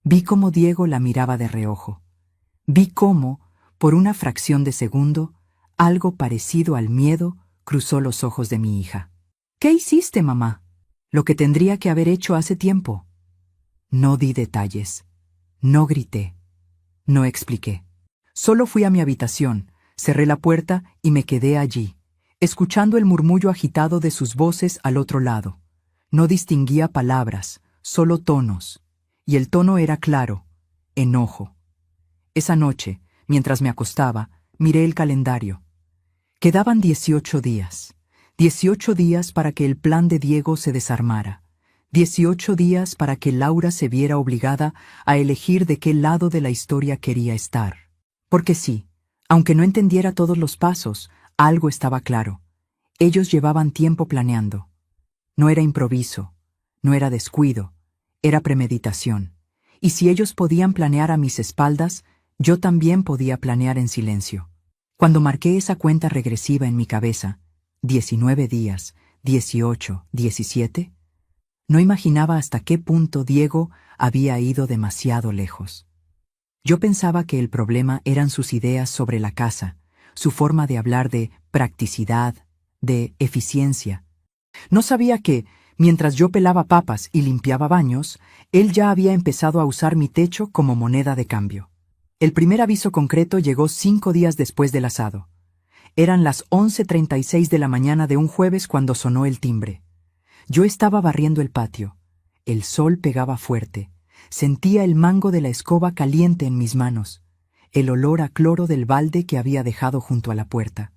Vi cómo Diego la miraba de reojo. Vi cómo, por una fracción de segundo, algo parecido al miedo cruzó los ojos de mi hija. ¿Qué hiciste, mamá? Lo que tendría que haber hecho hace tiempo. No di detalles. No grité. No expliqué. Solo fui a mi habitación, cerré la puerta y me quedé allí, escuchando el murmullo agitado de sus voces al otro lado. No distinguía palabras, solo tonos, y el tono era claro, enojo. Esa noche, mientras me acostaba, miré el calendario. Quedaban 18 días. 18 días para que el plan de Diego se desarmara. 18 días para que Laura se viera obligada a elegir de qué lado de la historia quería estar. Porque sí, aunque no entendiera todos los pasos, algo estaba claro. Ellos llevaban tiempo planeando. No era improviso, no era descuido, era premeditación. Y si ellos podían planear a mis espaldas, yo también podía planear en silencio. Cuando marqué esa cuenta regresiva en mi cabeza, 19 días, 18, 17, no imaginaba hasta qué punto Diego había ido demasiado lejos. Yo pensaba que el problema eran sus ideas sobre la casa, su forma de hablar de practicidad, de eficiencia. No sabía que, mientras yo pelaba papas y limpiaba baños, él ya había empezado a usar mi techo como moneda de cambio. El primer aviso concreto llegó 5 días después del asado. Eran las 11:36 de la mañana de un jueves cuando sonó el timbre. Yo estaba barriendo el patio. El sol pegaba fuerte. Sentía el mango de la escoba caliente en mis manos, el olor a cloro del balde que había dejado junto a la puerta.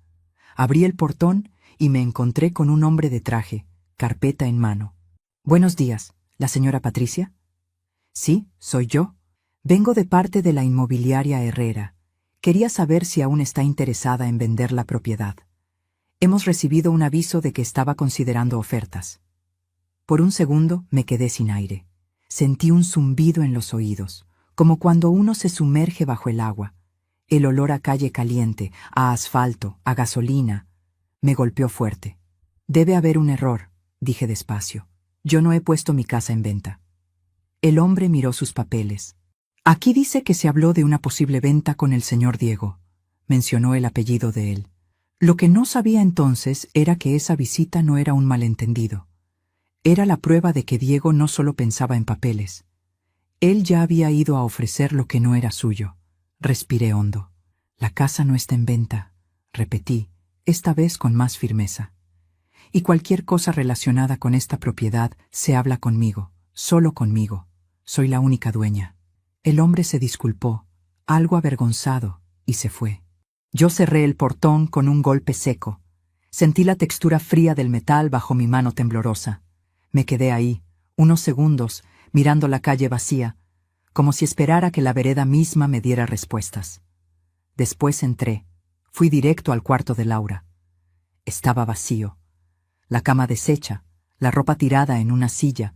Abrí el portón y me encontré con un hombre de traje, carpeta en mano. «Buenos días, ¿la señora Patricia?» «Sí, soy yo. Vengo de parte de la inmobiliaria Herrera. Quería saber si aún está interesada en vender la propiedad. Hemos recibido un aviso de que estaba considerando ofertas». Por un segundo me quedé sin aire. Sentí un zumbido en los oídos, como cuando uno se sumerge bajo el agua. El olor a calle caliente, a asfalto, a gasolina, me golpeó fuerte. «Debe haber un error», dije despacio. «Yo no he puesto mi casa en venta». El hombre miró sus papeles. «Aquí dice que se habló de una posible venta con el señor Diego», mencionó el apellido de él. Lo que no sabía entonces era que esa visita no era un malentendido. Era la prueba de que Diego no solo pensaba en papeles. Él ya había ido a ofrecer lo que no era suyo. Respiré hondo. «La casa no está en venta», repetí, esta vez con más firmeza. «Y cualquier cosa relacionada con esta propiedad se habla conmigo, solo conmigo. Soy la única dueña». El hombre se disculpó, algo avergonzado, y se fue. Yo cerré el portón con un golpe seco. Sentí la textura fría del metal bajo mi mano temblorosa. Me quedé ahí, unos segundos, mirando la calle vacía, como si esperara que la vereda misma me diera respuestas. Después entré. Fui directo al cuarto de Laura. Estaba vacío. La cama deshecha, la ropa tirada en una silla,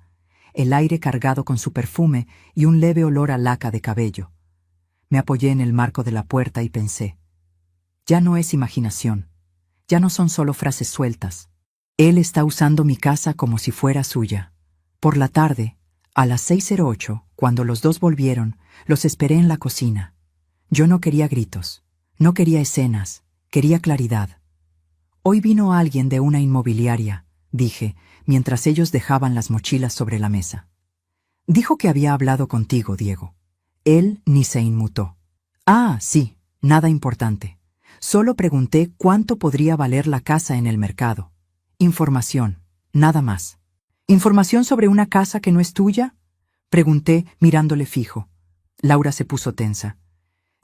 el aire cargado con su perfume y un leve olor a laca de cabello. Me apoyé en el marco de la puerta y pensé, ya no es imaginación, ya no son solo frases sueltas. Él está usando mi casa como si fuera suya. Por la tarde, a las 6:08, cuando los dos volvieron, los esperé en la cocina. Yo no quería gritos, no quería escenas, quería claridad. «Hoy vino alguien de una inmobiliaria», dije, mientras ellos dejaban las mochilas sobre la mesa. «Dijo que había hablado contigo, Diego». Él ni se inmutó. «Ah, sí, nada importante. Solo pregunté cuánto podría valer la casa en el mercado. Información, nada más». «¿Información sobre una casa que no es tuya?», pregunté mirándole fijo. Laura se puso tensa.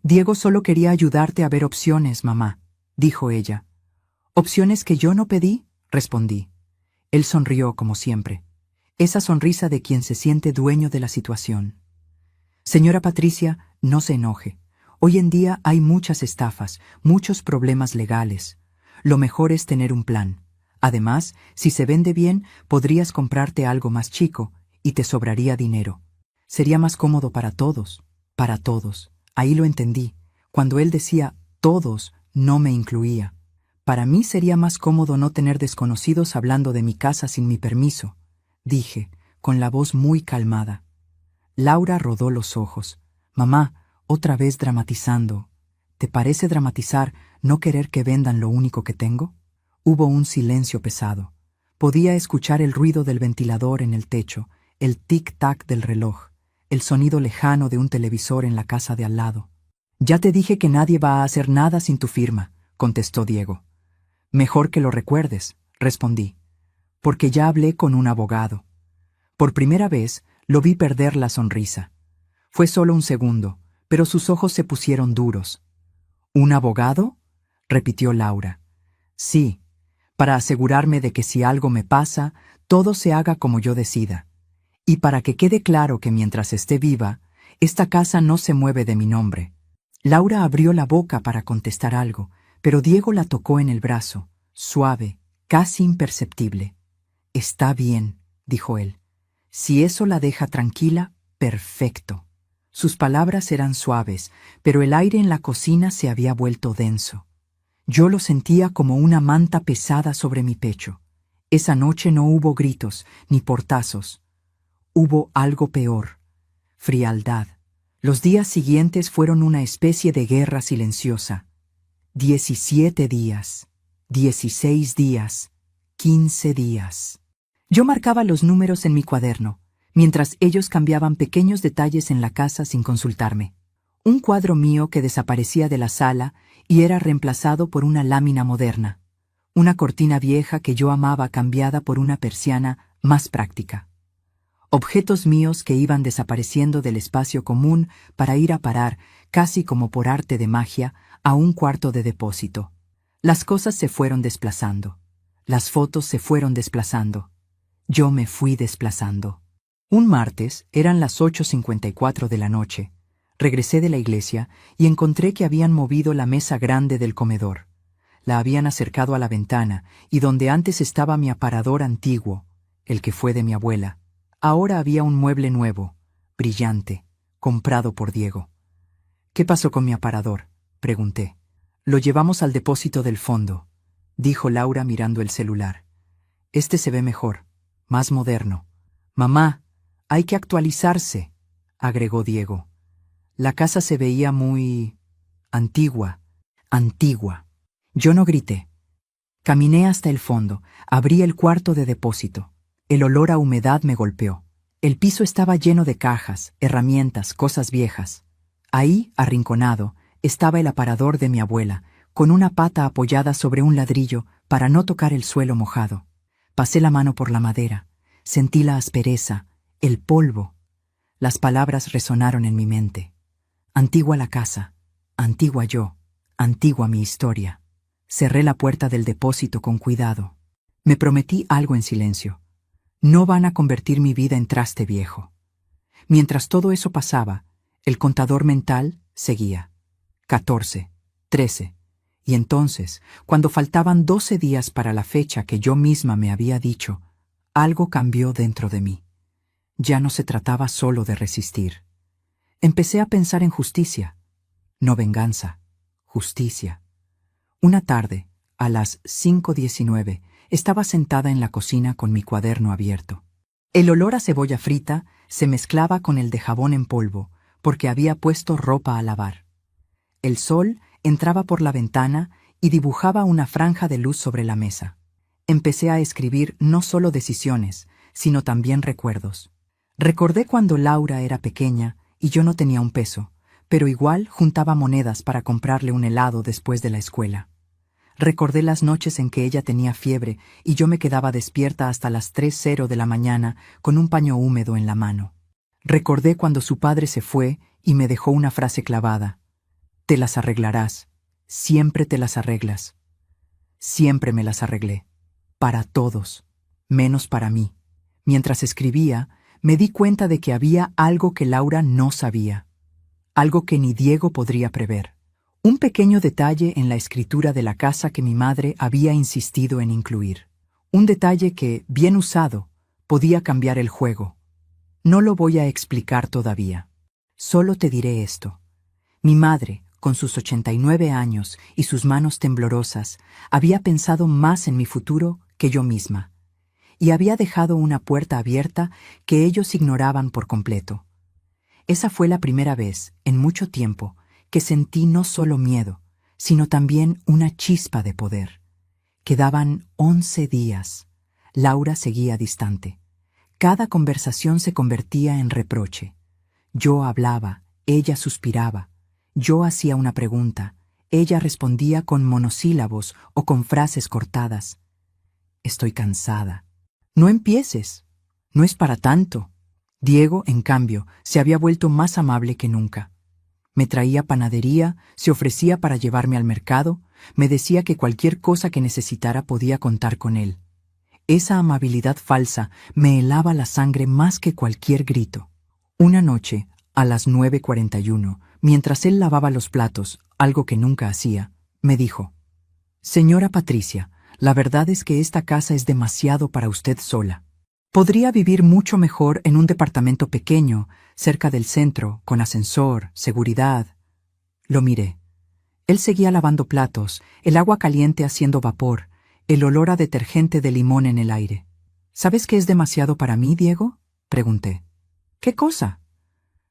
«Diego solo quería ayudarte a ver opciones, mamá», dijo ella. «¿Opciones que yo no pedí?», respondí. Él sonrió como siempre, esa sonrisa de quien se siente dueño de la situación. «Señora Patricia, no se enoje. Hoy en día hay muchas estafas, muchos problemas legales. Lo mejor es tener un plan. Además, si se vende bien, podrías comprarte algo más chico y te sobraría dinero. Sería más cómodo para todos, para todos». Ahí lo entendí. Cuando él decía «todos», no me incluía. «Para mí sería más cómodo no tener desconocidos hablando de mi casa sin mi permiso», dije, con la voz muy calmada. Laura rodó los ojos. «Mamá, otra vez dramatizando. ¿Te parece dramatizar no querer que vendan lo único que tengo?» Hubo un silencio pesado. Podía escuchar el ruido del ventilador en el techo, el tic-tac del reloj, el sonido lejano de un televisor en la casa de al lado. «Ya te dije que nadie va a hacer nada sin tu firma», contestó Diego. «Mejor que lo recuerdes», respondí, «porque ya hablé con un abogado». Por primera vez lo vi perder la sonrisa. Fue solo un segundo, pero sus ojos se pusieron duros. «¿Un abogado?», repitió Laura. «Sí, para asegurarme de que si algo me pasa, todo se haga como yo decida. Y para que quede claro que mientras esté viva, esta casa no se mueve de mi nombre. Laura abrió la boca para contestar algo, pero Diego la tocó en el brazo, suave, casi imperceptible. «Está bien», dijo él. «Si eso la deja tranquila, perfecto». Sus palabras eran suaves, pero el aire en la cocina se había vuelto denso. Yo lo sentía como una manta pesada sobre mi pecho. Esa noche no hubo gritos ni portazos. Hubo algo peor: frialdad. Los días siguientes fueron una especie de guerra silenciosa. 17 días, 16 días, 15 días. Yo marcaba los números en mi cuaderno, mientras ellos cambiaban pequeños detalles en la casa sin consultarme. Un cuadro mío que desaparecía de la sala y era reemplazado por una lámina moderna. Una cortina vieja que yo amaba cambiada por una persiana más práctica. Objetos míos que iban desapareciendo del espacio común para ir a parar, casi como por arte de magia, a un cuarto de depósito. Las cosas se fueron desplazando. Las fotos se fueron desplazando. Yo me fui desplazando. Un martes, eran las 8:54 de la noche. Regresé de la iglesia y encontré que habían movido la mesa grande del comedor. La habían acercado a la ventana, y donde antes estaba mi aparador antiguo, el que fue de mi abuela, ahora había un mueble nuevo, brillante, comprado por Diego. «¿Qué pasó con mi aparador?», pregunté. «Lo llevamos al depósito del fondo», dijo Laura mirando el celular. «Este se ve mejor, más moderno». «Mamá, hay que actualizarse», agregó Diego. La casa se veía muy antigua. Yo no grité. Caminé hasta el fondo, abrí el cuarto de depósito. El olor a humedad me golpeó. El piso estaba lleno de cajas, herramientas, cosas viejas. Ahí, arrinconado, estaba el aparador de mi abuela, con una pata apoyada sobre un ladrillo para no tocar el suelo mojado. Pasé la mano por la madera, sentí la aspereza, el polvo. Las palabras resonaron en mi mente. Antigua la casa, antigua yo, antigua mi historia. Cerré la puerta del depósito con cuidado. Me prometí algo en silencio. No van a convertir mi vida en traste viejo. Mientras todo eso pasaba, el contador mental seguía. 14, 13. Y entonces, cuando faltaban 12 días para la fecha que yo misma me había dicho, algo cambió dentro de mí. Ya no se trataba solo de resistir. Empecé a pensar en justicia. No venganza, justicia. Una tarde, a las 5:19, estaba sentada en la cocina con mi cuaderno abierto. El olor a cebolla frita se mezclaba con el de jabón en polvo, porque había puesto ropa a lavar. El sol entraba por la ventana y dibujaba una franja de luz sobre la mesa. Empecé a escribir no solo decisiones, sino también recuerdos. Recordé cuando Laura era pequeña y yo no tenía un peso, pero igual juntaba monedas para comprarle un helado después de la escuela. Recordé las noches en que ella tenía fiebre y yo me quedaba despierta hasta las 3:00 de la mañana con un paño húmedo en la mano. Recordé cuando su padre se fue y me dejó una frase clavada. «Te las arreglarás, siempre te las arreglas». Siempre me las arreglé. Para todos, menos para mí. Mientras escribía, me di cuenta de que había algo que Laura no sabía. Algo que ni Diego podría prever. Un pequeño detalle en la escritura de la casa que mi madre había insistido en incluir. Un detalle que, bien usado, podía cambiar el juego. No lo voy a explicar todavía. Solo te diré esto. Mi madre, con sus 89 años y sus manos temblorosas, había pensado más en mi futuro que yo misma, y había dejado una puerta abierta que ellos ignoraban por completo. Esa fue la primera vez, en mucho tiempo, que sentí no solo miedo, sino también una chispa de poder. Quedaban 11 días. Laura seguía distante. Cada conversación se convertía en reproche. Yo hablaba, ella suspiraba. Yo hacía una pregunta, ella respondía con monosílabos o con frases cortadas. «Estoy cansada». «No empieces. No es para tanto». Diego, en cambio, se había vuelto más amable que nunca. Me traía panadería, se ofrecía para llevarme al mercado, me decía que cualquier cosa que necesitara podía contar con él. Esa amabilidad falsa me helaba la sangre más que cualquier grito. Una noche, a las 9:41, mientras él lavaba los platos, algo que nunca hacía, me dijo: «Señora Patricia, la verdad es que esta casa es demasiado para usted sola. Podría vivir mucho mejor en un departamento pequeño, cerca del centro, con ascensor, seguridad». Lo miré. Él seguía lavando platos, el agua caliente haciendo vapor, el olor a detergente de limón en el aire. «¿Sabes qué es demasiado para mí, Diego?», pregunté. «¿Qué cosa?».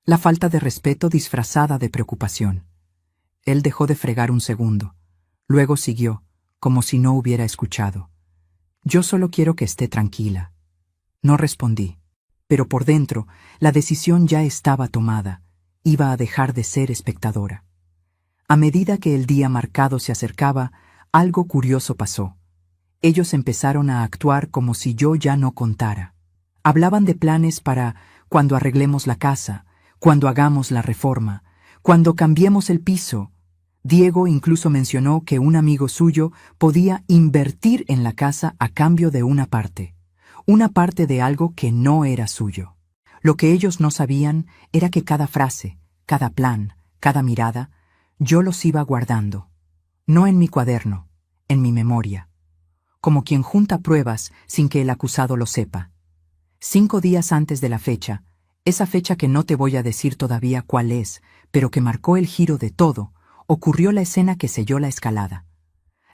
La falta de respeto disfrazada de preocupación. Él dejó de fregar un segundo. Luego siguió, como si no hubiera escuchado. «Yo solo quiero que esté tranquila». No respondí, pero por dentro la decisión ya estaba tomada. Iba a dejar de ser espectadora. A medida que el día marcado se acercaba, algo curioso pasó. Ellos empezaron a actuar como si yo ya no contara. Hablaban de planes para cuando arreglemos la casa, cuando hagamos la reforma, cuando cambiemos el piso. Diego incluso mencionó que un amigo suyo podía invertir en la casa a cambio de una parte de algo que no era suyo. Lo que ellos no sabían era que cada frase, cada plan, cada mirada, yo los iba guardando. No en mi cuaderno, en mi memoria. Como quien junta pruebas sin que el acusado lo sepa. 5 días antes de la fecha, esa fecha que no te voy a decir todavía cuál es, pero que marcó el giro de todo, ocurrió la escena que selló la escalada.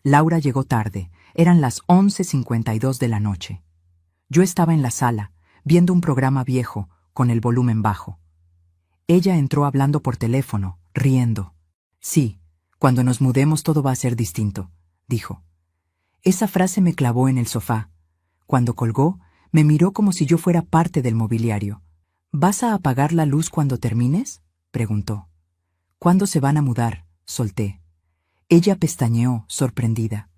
Laura llegó tarde, eran las 11:52 de la noche. Yo estaba en la sala, viendo un programa viejo, con el volumen bajo. Ella entró hablando por teléfono, riendo. «Sí, cuando nos mudemos todo va a ser distinto», dijo. Esa frase me clavó en el sofá. Cuando colgó, me miró como si yo fuera parte del mobiliario. «¿Vas a apagar la luz cuando termines?», preguntó. «¿Cuándo se van a mudar?», solté. Ella pestañeó, sorprendida.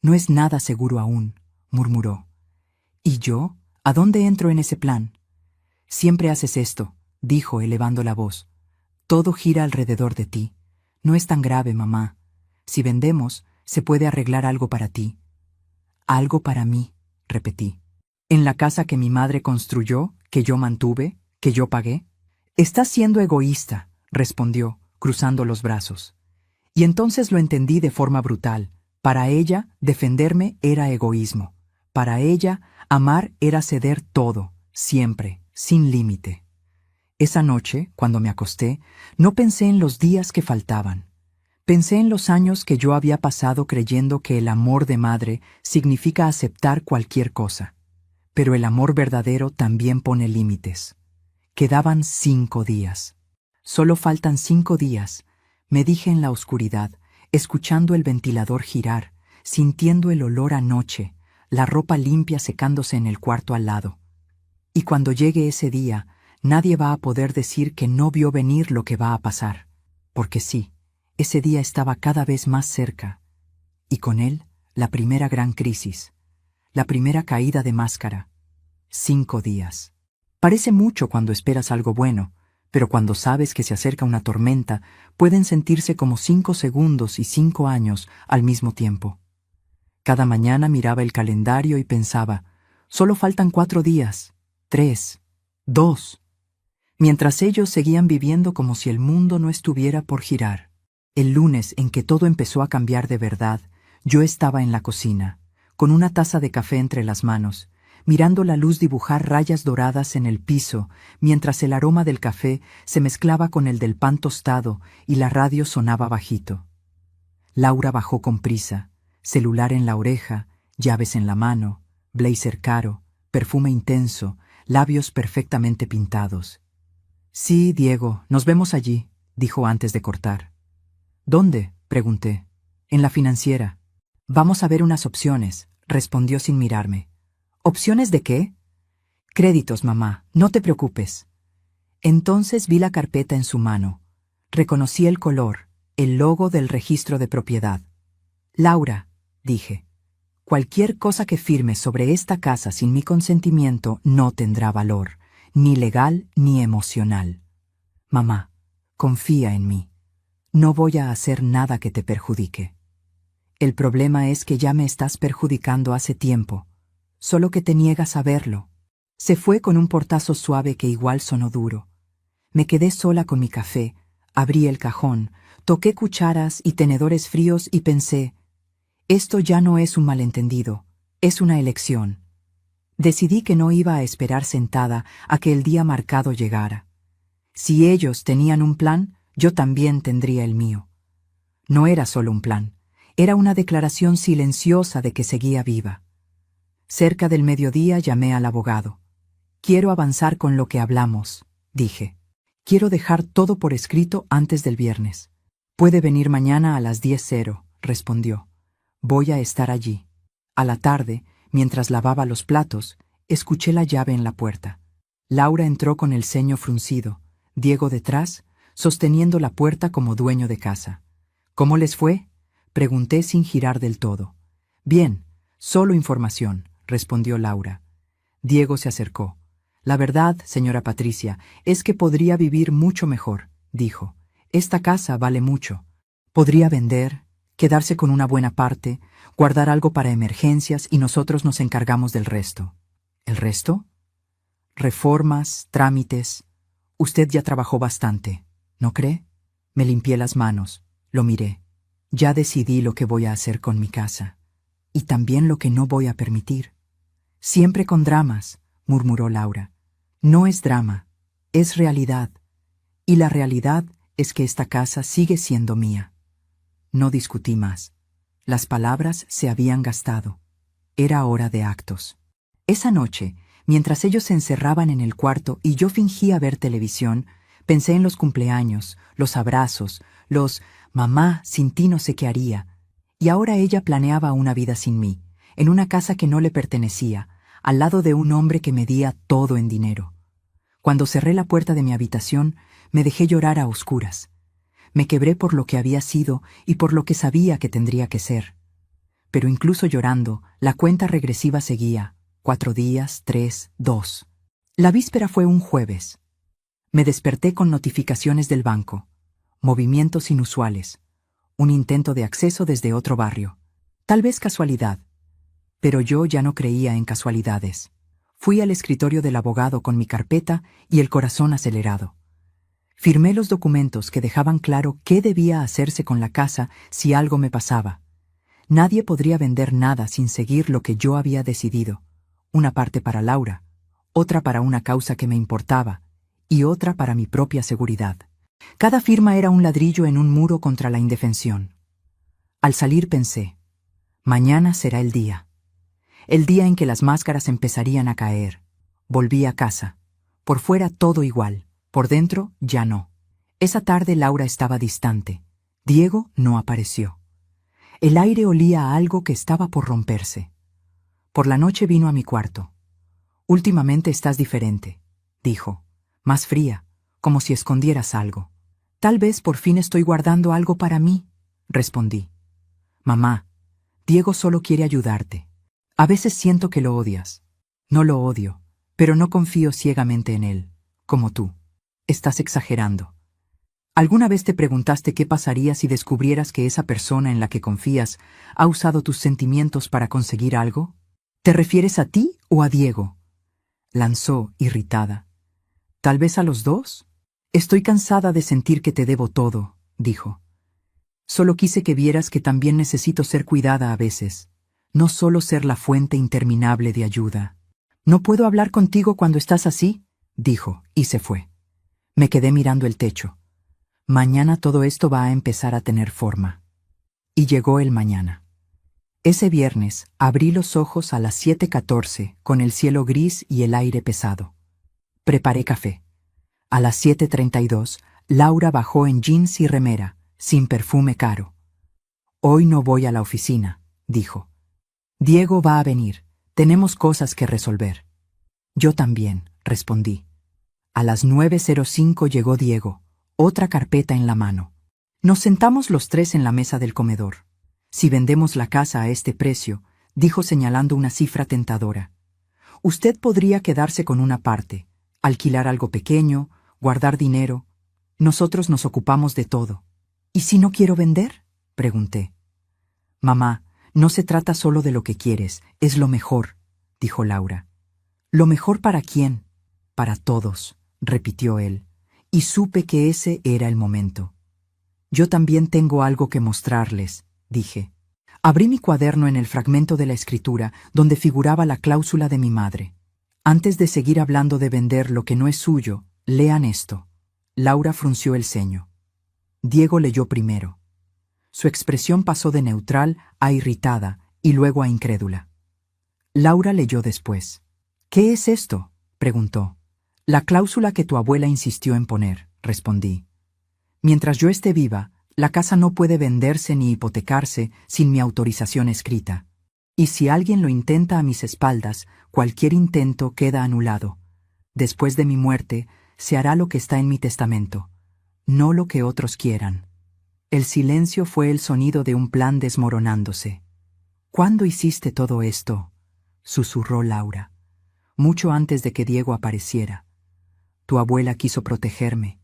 «No es nada seguro aún», murmuró. «¿Y yo? ¿A dónde entro en ese plan?». «Siempre haces esto», dijo elevando la voz. «Todo gira alrededor de ti. No es tan grave, mamá. Si vendemos, se puede arreglar algo para ti». «Algo para mí», repetí. «¿En la casa que mi madre construyó, que yo mantuve, que yo pagué?». «Estás siendo egoísta», respondió, cruzando los brazos. Y entonces lo entendí de forma brutal. Para ella, defenderme era egoísmo. Para ella, amar era ceder todo, siempre, sin límite. Esa noche, cuando me acosté, no pensé en los días que faltaban. Pensé en los años que yo había pasado creyendo que el amor de madre significa aceptar cualquier cosa. Pero el amor verdadero también pone límites. Quedaban 5 días. «Solo faltan 5 días», me dije en la oscuridad, escuchando el ventilador girar, sintiendo el olor a noche, la ropa limpia secándose en el cuarto al lado. Y cuando llegue ese día, nadie va a poder decir que no vio venir lo que va a pasar. Porque sí, ese día estaba cada vez más cerca. Y con él, la primera gran crisis. La primera caída de máscara. 5 días. Parece mucho cuando esperas algo bueno, pero cuando sabes que se acerca una tormenta, pueden sentirse como 5 segundos y 5 años al mismo tiempo. Cada mañana miraba el calendario y pensaba, solo faltan 4 días, 3, 2. Mientras ellos seguían viviendo como si el mundo no estuviera por girar. El lunes en que todo empezó a cambiar de verdad, yo estaba en la cocina, con una taza de café entre las manos, mirando la luz dibujar rayas doradas en el piso, mientras el aroma del café se mezclaba con el del pan tostado y la radio sonaba bajito. Laura bajó con prisa, celular en la oreja, llaves en la mano, blazer caro, perfume intenso, labios perfectamente pintados. «Sí, Diego, nos vemos allí», dijo antes de cortar. «¿Dónde?», pregunté. «En la financiera». «Vamos a ver unas opciones», respondió sin mirarme. «¿Opciones de qué?». «Créditos, mamá, no te preocupes». Entonces vi la carpeta en su mano. Reconocí el color, el logo del registro de propiedad. «Laura», dije, «cualquier cosa que firmes sobre esta casa sin mi consentimiento no tendrá valor, ni legal ni emocional. Mamá, confía en mí. No voy a hacer nada que te perjudique. El problema es que ya me estás perjudicando hace tiempo. solo que te niegas a verlo. Se fue con un portazo suave que igual sonó duro. Me quedé sola con mi café, abrí el cajón, toqué cucharas y tenedores fríos y pensé, esto ya no es un malentendido, es una elección. Decidí que no iba a esperar sentada a que el día marcado llegara. Si ellos tenían un plan, yo también tendría el mío. No era solo un plan, era una declaración silenciosa de que seguía viva. Cerca del mediodía llamé al abogado. Quiero avanzar con lo que hablamos, dije. Quiero dejar todo por escrito antes del viernes. Puede venir mañana a las 10:00, respondió. Voy a estar allí. A la tarde, mientras lavaba los platos, escuché la llave en la puerta. Laura entró con el ceño fruncido, Diego detrás, sosteniendo la puerta como dueño de casa. ¿Cómo les fue?, pregunté sin girar del todo. Bien, solo información, respondió Laura. Diego se acercó. La verdad, señora Patricia, es que podría vivir mucho mejor, dijo. Esta casa vale mucho. Podría vender, quedarse con una buena parte, guardar algo para emergencias y nosotros nos encargamos del resto. ¿El resto? Reformas, trámites. Usted ya trabajó bastante, ¿no cree? Me limpié las manos, lo miré. Ya decidí lo que voy a hacer con mi casa. Y también lo que no voy a permitir. Siempre con dramas, murmuró Laura. No es drama, es realidad. Y la realidad es que esta casa sigue siendo mía. No discutí más. Las palabras se habían gastado. Era hora de actos. Esa noche, mientras ellos se encerraban en el cuarto y yo fingía ver televisión, pensé en los cumpleaños, los abrazos, los «mamá, sin ti no sé qué haría». Y ahora ella planeaba una vida sin mí, en una casa que no le pertenecía, al lado de un hombre que medía todo en dinero. Cuando cerré la puerta de mi habitación, me dejé llorar a oscuras. Me quebré por lo que había sido y por lo que sabía que tendría que ser. Pero incluso llorando, la cuenta regresiva seguía. 4 días, 3, 2. La víspera fue un jueves. Me desperté con notificaciones del banco. Movimientos inusuales. Un intento de acceso desde otro barrio. Tal vez casualidad. Pero yo ya no creía en casualidades. Fui al escritorio del abogado con mi carpeta y el corazón acelerado. Firmé los documentos que dejaban claro qué debía hacerse con la casa si algo me pasaba. Nadie podría vender nada sin seguir lo que yo había decidido. Una parte para Laura, otra para una causa que me importaba, y otra para mi propia seguridad. Cada firma era un ladrillo en un muro contra la indefensión. Al salir pensé, mañana será el día en que las máscaras empezarían a caer. Volví a casa. Por fuera todo igual, por dentro ya no. Esa tarde Laura estaba distante. Diego no apareció. El aire olía a algo que estaba por romperse. Por la noche vino a mi cuarto. Últimamente estás diferente, dijo, más fría, como si escondieras algo. Tal vez por fin estoy guardando algo para mí, respondí. Mamá, Diego solo quiere ayudarte. A veces siento que lo odias. No lo odio, pero no confío ciegamente en él, como tú. Estás exagerando. ¿Alguna vez te preguntaste qué pasaría si descubrieras que esa persona en la que confías ha usado tus sentimientos para conseguir algo? ¿Te refieres a ti o a Diego?, lanzó, irritada. ¿Tal vez a los dos? Estoy cansada de sentir que te debo todo, dijo. Solo quise que vieras que también necesito ser cuidada a veces, no solo ser la fuente interminable de ayuda. ¿No puedo hablar contigo cuando estás así?, dijo, y se fue. Me quedé mirando el techo. Mañana todo esto va a empezar a tener forma. Y llegó el mañana. Ese viernes abrí los ojos a las 7:14 con el cielo gris y el aire pesado. Preparé café. A las 7:32, Laura bajó en jeans y remera, sin perfume caro. Hoy no voy a la oficina, dijo. Diego va a venir. Tenemos cosas que resolver. Yo también, respondí. A las 9:05 llegó Diego, otra carpeta en la mano. Nos sentamos los tres en la mesa del comedor. Si vendemos la casa a este precio, dijo señalando una cifra tentadora, usted podría quedarse con una parte, alquilar algo pequeño, guardar dinero. Nosotros nos ocupamos de todo. ¿Y si no quiero vender?, pregunté. Mamá, no se trata solo de lo que quieres, es lo mejor, dijo Laura. ¿Lo mejor para quién? Para todos, repitió él, y supe que ese era el momento. Yo también tengo algo que mostrarles, dije. Abrí mi cuaderno en el fragmento de la escritura donde figuraba la cláusula de mi madre. Antes de seguir hablando de vender lo que no es suyo, lean esto. Laura frunció el ceño. Diego leyó primero. Su expresión pasó de neutral a irritada y luego a incrédula. Laura leyó después. ¿Qué es esto?, preguntó. La cláusula que tu abuela insistió en poner, respondí. Mientras yo esté viva, la casa no puede venderse ni hipotecarse sin mi autorización escrita. Y si alguien lo intenta a mis espaldas, cualquier intento queda anulado. Después de mi muerte, se hará lo que está en mi testamento, no lo que otros quieran. El silencio fue el sonido de un plan desmoronándose. ¿Cuándo hiciste todo esto?, susurró Laura. Mucho antes de que Diego apareciera. Tu abuela quiso protegerme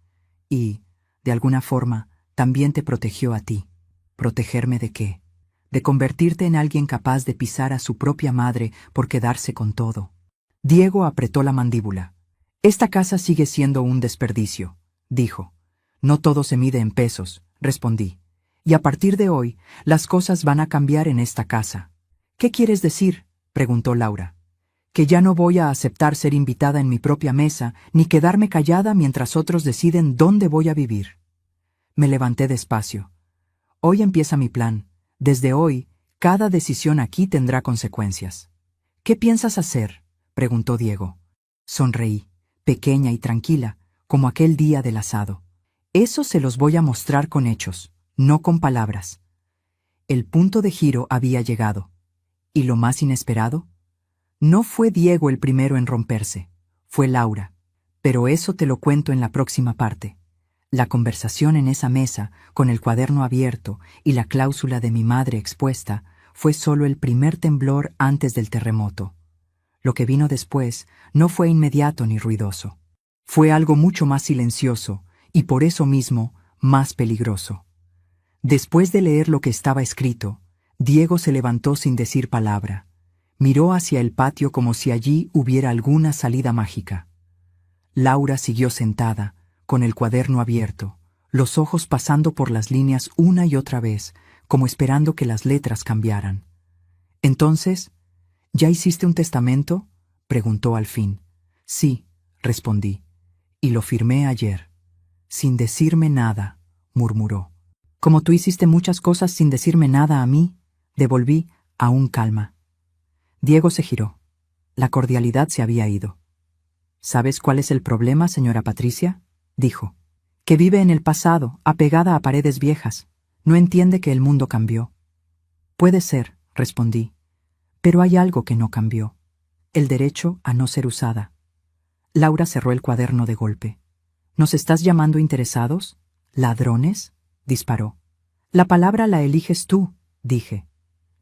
y, de alguna forma, también te protegió a ti. ¿Protegerme de qué? De convertirte en alguien capaz de pisar a su propia madre por quedarse con todo. Diego apretó la mandíbula. Esta casa sigue siendo un desperdicio, dijo. No todo se mide en pesos, respondí. Y a partir de hoy, las cosas van a cambiar en esta casa. ¿Qué quieres decir?, preguntó Laura. Que ya no voy a aceptar ser invitada en mi propia mesa, ni quedarme callada mientras otros deciden dónde voy a vivir. Me levanté despacio. Hoy empieza mi plan. Desde hoy, cada decisión aquí tendrá consecuencias. ¿Qué piensas hacer?, preguntó Diego. Sonreí, pequeña y tranquila, como aquel día del asado. Eso se los voy a mostrar con hechos, no con palabras. El punto de giro había llegado. ¿Y lo más inesperado? No fue Diego el primero en romperse, fue Laura. Pero eso te lo cuento en la próxima parte. La conversación en esa mesa, con el cuaderno abierto y la cláusula de mi madre expuesta, fue solo el primer temblor antes del terremoto. Lo que vino después no fue inmediato ni ruidoso. Fue algo mucho más silencioso y por eso mismo más peligroso. Después de leer lo que estaba escrito, Diego se levantó sin decir palabra. Miró hacia el patio como si allí hubiera alguna salida mágica. Laura siguió sentada, con el cuaderno abierto, los ojos pasando por las líneas una y otra vez, como esperando que las letras cambiaran. Entonces, ¿ya hiciste un testamento?, preguntó al fin. Sí, respondí, y lo firmé ayer. Sin decirme nada, murmuró. Como tú hiciste muchas cosas sin decirme nada a mí, devolví, aún calma. Diego se giró. La cordialidad se había ido. ¿Sabes cuál es el problema, señora Patricia?, dijo. Que vive en el pasado, apegada a paredes viejas. No entiende que el mundo cambió. Puede ser, respondí. Pero hay algo que no cambió. El derecho a no ser usada. Laura cerró el cuaderno de golpe. ¿Nos estás llamando interesados? ¿Ladrones?, disparó. La palabra la eliges tú, dije.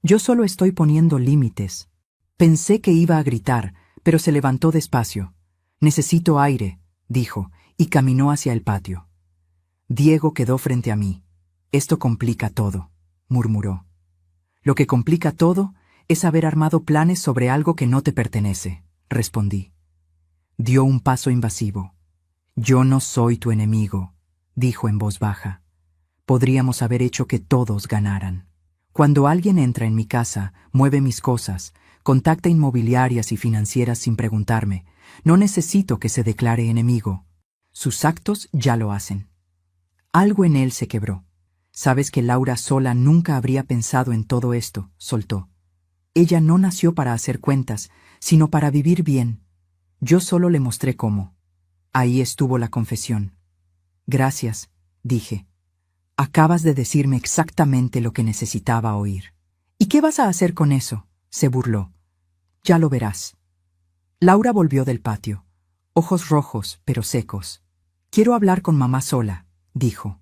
Yo solo estoy poniendo límites. Pensé que iba a gritar, pero se levantó despacio. Necesito aire, dijo, y caminó hacia el patio. Diego quedó frente a mí. Esto complica todo, murmuró. Lo que complica todo es haber armado planes sobre algo que no te pertenece, respondí. Dio un paso invasivo. Yo no soy tu enemigo, dijo en voz baja. Podríamos haber hecho que todos ganaran. Cuando alguien entra en mi casa, mueve mis cosas, contacta inmobiliarias y financieras sin preguntarme, no necesito que se declare enemigo. Sus actos ya lo hacen. Algo en él se quebró. Sabes que Laura sola nunca habría pensado en todo esto, soltó. Ella no nació para hacer cuentas, sino para vivir bien. Yo solo le mostré cómo. Ahí estuvo la confesión. Gracias, dije. Acabas de decirme exactamente lo que necesitaba oír. ¿Y qué vas a hacer con eso?, se burló. Ya lo verás. Laura volvió del patio, ojos rojos pero secos. Quiero hablar con mamá sola, dijo.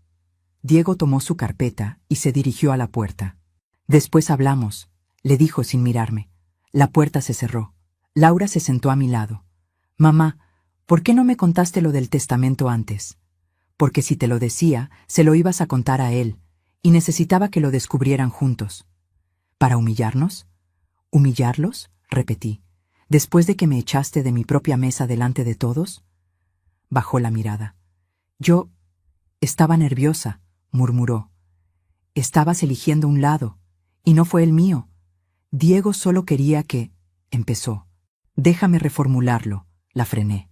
Diego tomó su carpeta y se dirigió a la puerta. Después hablamos, le dijo sin mirarme. La puerta se cerró. Laura se sentó a mi lado. Mamá, ¿por qué no me contaste lo del testamento antes? Porque si te lo decía, se lo ibas a contar a él, y necesitaba que lo descubrieran juntos. ¿Para humillarnos? ¿Humillarlos?, repetí. ¿Después de que me echaste de mi propia mesa delante de todos? Bajó la mirada. Yo estaba nerviosa, murmuró. Estabas eligiendo un lado, y no fue el mío. Diego solo quería que... empezó. Déjame reformularlo, la frené.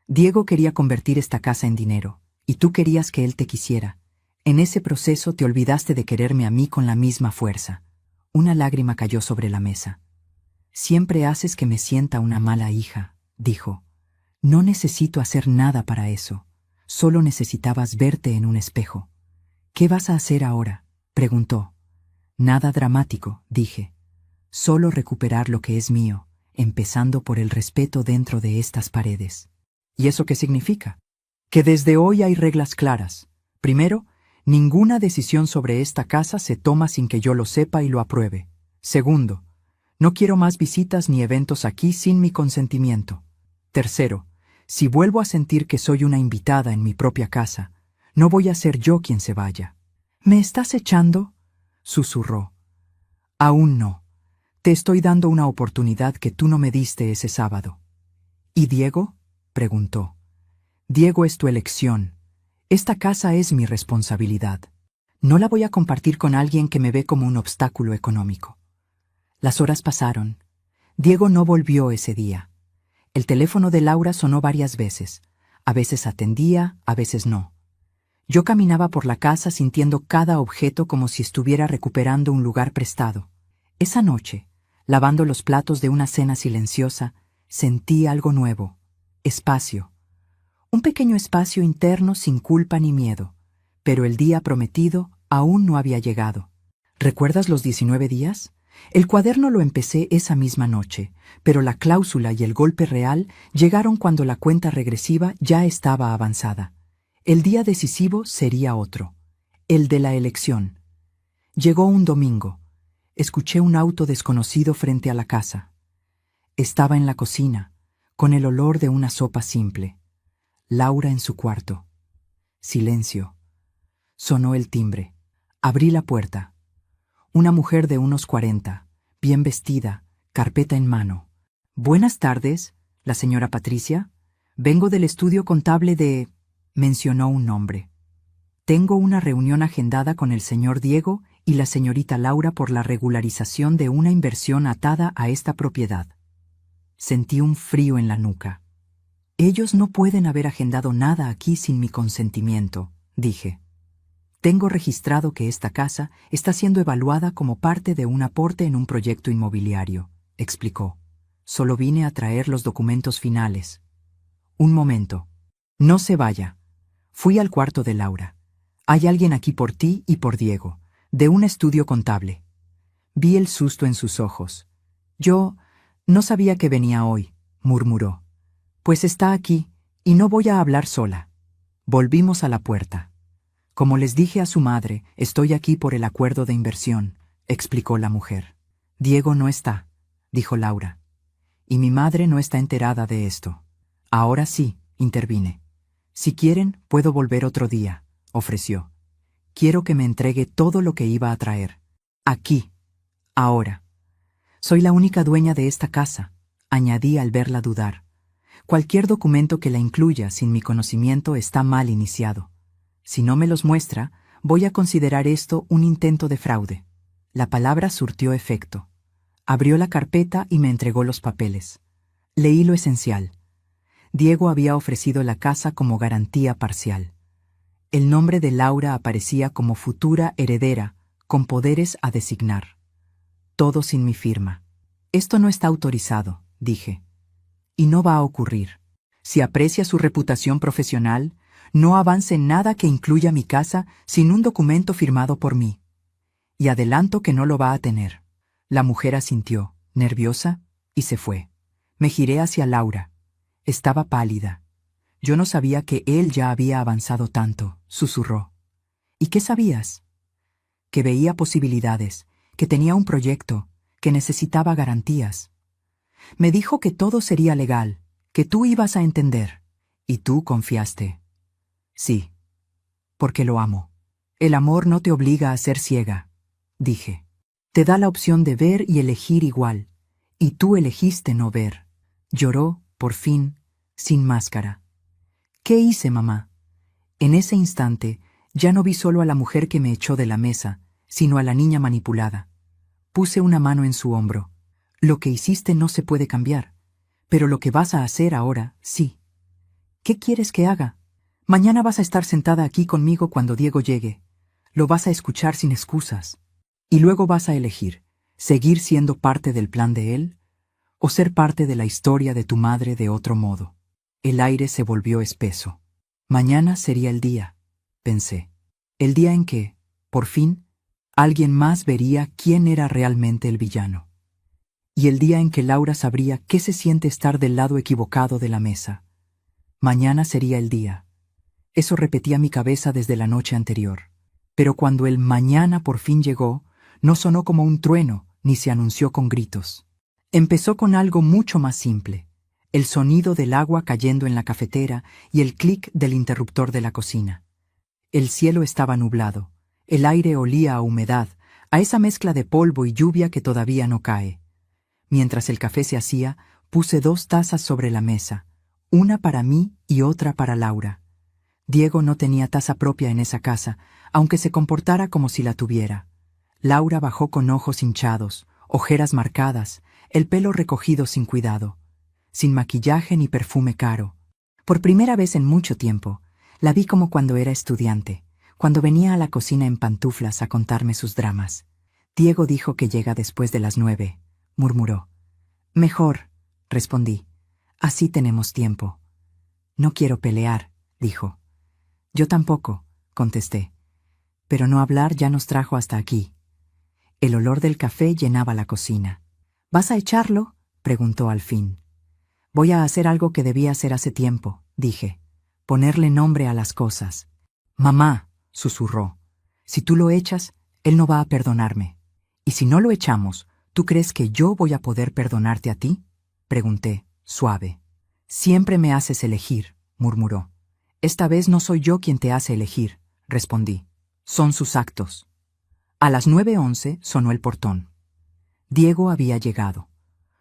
Diego quería convertir esta casa en dinero, y tú querías que él te quisiera. En ese proceso te olvidaste de quererme a mí con la misma fuerza. Una lágrima cayó sobre la mesa. Siempre haces que me sienta una mala hija, dijo. No necesito hacer nada para eso. Solo necesitabas verte en un espejo. ¿Qué vas a hacer ahora?, preguntó. Nada dramático, dije. Solo recuperar lo que es mío, empezando por el respeto dentro de estas paredes. ¿Y eso qué significa? Que desde hoy hay reglas claras. Primero, ninguna decisión sobre esta casa se toma sin que yo lo sepa y lo apruebe. Segundo, no quiero más visitas ni eventos aquí sin mi consentimiento. Tercero, si vuelvo a sentir que soy una invitada en mi propia casa, no voy a ser yo quien se vaya. ¿Me estás echando?, susurró. Aún no. Te estoy dando una oportunidad que tú no me diste ese sábado. ¿Y Diego?, preguntó. Diego es tu elección. Esta casa es mi responsabilidad. No la voy a compartir con alguien que me ve como un obstáculo económico. Las horas pasaron. Diego no volvió ese día. El teléfono de Laura sonó varias veces. A veces atendía, a veces no. Yo caminaba por la casa sintiendo cada objeto como si estuviera recuperando un lugar prestado. Esa noche, lavando los platos de una cena silenciosa, sentí algo nuevo. Espacio. Un pequeño espacio interno sin culpa ni miedo. Pero el día prometido aún no había llegado. ¿Recuerdas los 19 días? El cuaderno lo empecé esa misma noche, pero la cláusula y el golpe real llegaron cuando la cuenta regresiva ya estaba avanzada. El día decisivo sería otro, el de la elección. Llegó un domingo. Escuché un auto desconocido frente a la casa. Estaba en la cocina, con el olor de una sopa simple. Laura en su cuarto. Silencio. Sonó el timbre. Abrí la puerta. Una mujer de unos 40, bien vestida, carpeta en mano. Buenas tardes, la señora Patricia. Vengo del estudio contable de... mencionó un nombre. Tengo una reunión agendada con el señor Diego y la señorita Laura por la regularización de una inversión atada a esta propiedad. Sentí un frío en la nuca. Ellos no pueden haber agendado nada aquí sin mi consentimiento, dije. Tengo registrado que esta casa está siendo evaluada como parte de un aporte en un proyecto inmobiliario, explicó. Solo vine a traer los documentos finales. Un momento. No se vaya. Fui al cuarto de Laura. Hay alguien aquí por ti y por Diego, de un estudio contable. Vi el susto en sus ojos. Yo no sabía que venía hoy, murmuró. Pues está aquí, y no voy a hablar sola. Volvimos a la puerta. Como les dije a su madre, estoy aquí por el acuerdo de inversión, explicó la mujer. Diego no está, dijo Laura. Y mi madre no está enterada de esto. Ahora sí, intervine. Si quieren, puedo volver otro día, ofreció. Quiero que me entregue todo lo que iba a traer. Aquí. Ahora. Soy la única dueña de esta casa, añadí al verla dudar. Cualquier documento que la incluya sin mi conocimiento está mal iniciado. Si no me los muestra, voy a considerar esto un intento de fraude. La palabra surtió efecto. Abrió la carpeta y me entregó los papeles. Leí lo esencial. Diego había ofrecido la casa como garantía parcial. El nombre de Laura aparecía como futura heredera, con poderes a designar. Todo sin mi firma. Esto no está autorizado, dije. Y no va a ocurrir. Si aprecia su reputación profesional, no avance nada que incluya mi casa sin un documento firmado por mí. Y adelanto que no lo va a tener. La mujer asintió, nerviosa, y se fue. Me giré hacia Laura. Estaba pálida. Yo no sabía que él ya había avanzado tanto, susurró. ¿Y qué sabías? Que veía posibilidades, que tenía un proyecto, que necesitaba garantías. Me dijo que todo sería legal, que tú ibas a entender. Y tú confiaste. Sí, porque lo amo. El amor no te obliga a ser ciega, dije. Te da la opción de ver y elegir igual, y tú elegiste no ver. Lloró, por fin, sin máscara. ¿Qué hice, mamá? En ese instante, ya no vi solo a la mujer que me echó de la mesa, sino a la niña manipulada. Puse una mano en su hombro. Lo que hiciste no se puede cambiar, pero lo que vas a hacer ahora, sí. ¿Qué quieres que haga? Mañana vas a estar sentada aquí conmigo cuando Diego llegue. Lo vas a escuchar sin excusas. Y luego vas a elegir, seguir siendo parte del plan de él, o ser parte de la historia de tu madre de otro modo. El aire se volvió espeso. Mañana sería el día, pensé. El día en que, por fin, alguien más vería quién era realmente el villano. Y el día en que Laura sabría qué se siente estar del lado equivocado de la mesa. Mañana sería el día. Eso repetía mi cabeza desde la noche anterior. Pero cuando el mañana por fin llegó, no sonó como un trueno, ni se anunció con gritos. Empezó con algo mucho más simple. El sonido del agua cayendo en la cafetera y el clic del interruptor de la cocina. El cielo estaba nublado. El aire olía a humedad, a esa mezcla de polvo y lluvia que todavía no cae. Mientras el café se hacía, puse 2 tazas sobre la mesa, una para mí y otra para Laura. Diego no tenía taza propia en esa casa, aunque se comportara como si la tuviera. Laura bajó con ojos hinchados, ojeras marcadas, el pelo recogido sin cuidado, sin maquillaje ni perfume caro. Por primera vez en mucho tiempo, la vi como cuando era estudiante, cuando venía a la cocina en pantuflas a contarme sus dramas. Diego dijo que llega después de las 9, murmuró. Mejor, respondí. Así tenemos tiempo. No quiero pelear, dijo. Yo tampoco, contesté. Pero no hablar ya nos trajo hasta aquí. El olor del café llenaba la cocina. ¿Vas a echarlo?, preguntó al fin. Voy a hacer algo que debía hacer hace tiempo, dije. Ponerle nombre a las cosas. Mamá, susurró. Si tú lo echas, él no va a perdonarme. Y si no lo echamos, ¿tú crees que yo voy a poder perdonarte a ti?, pregunté, suave. Siempre me haces elegir, murmuró. Esta vez no soy yo quien te hace elegir, respondí. Son sus actos. A las 9:11 sonó el portón. Diego había llegado.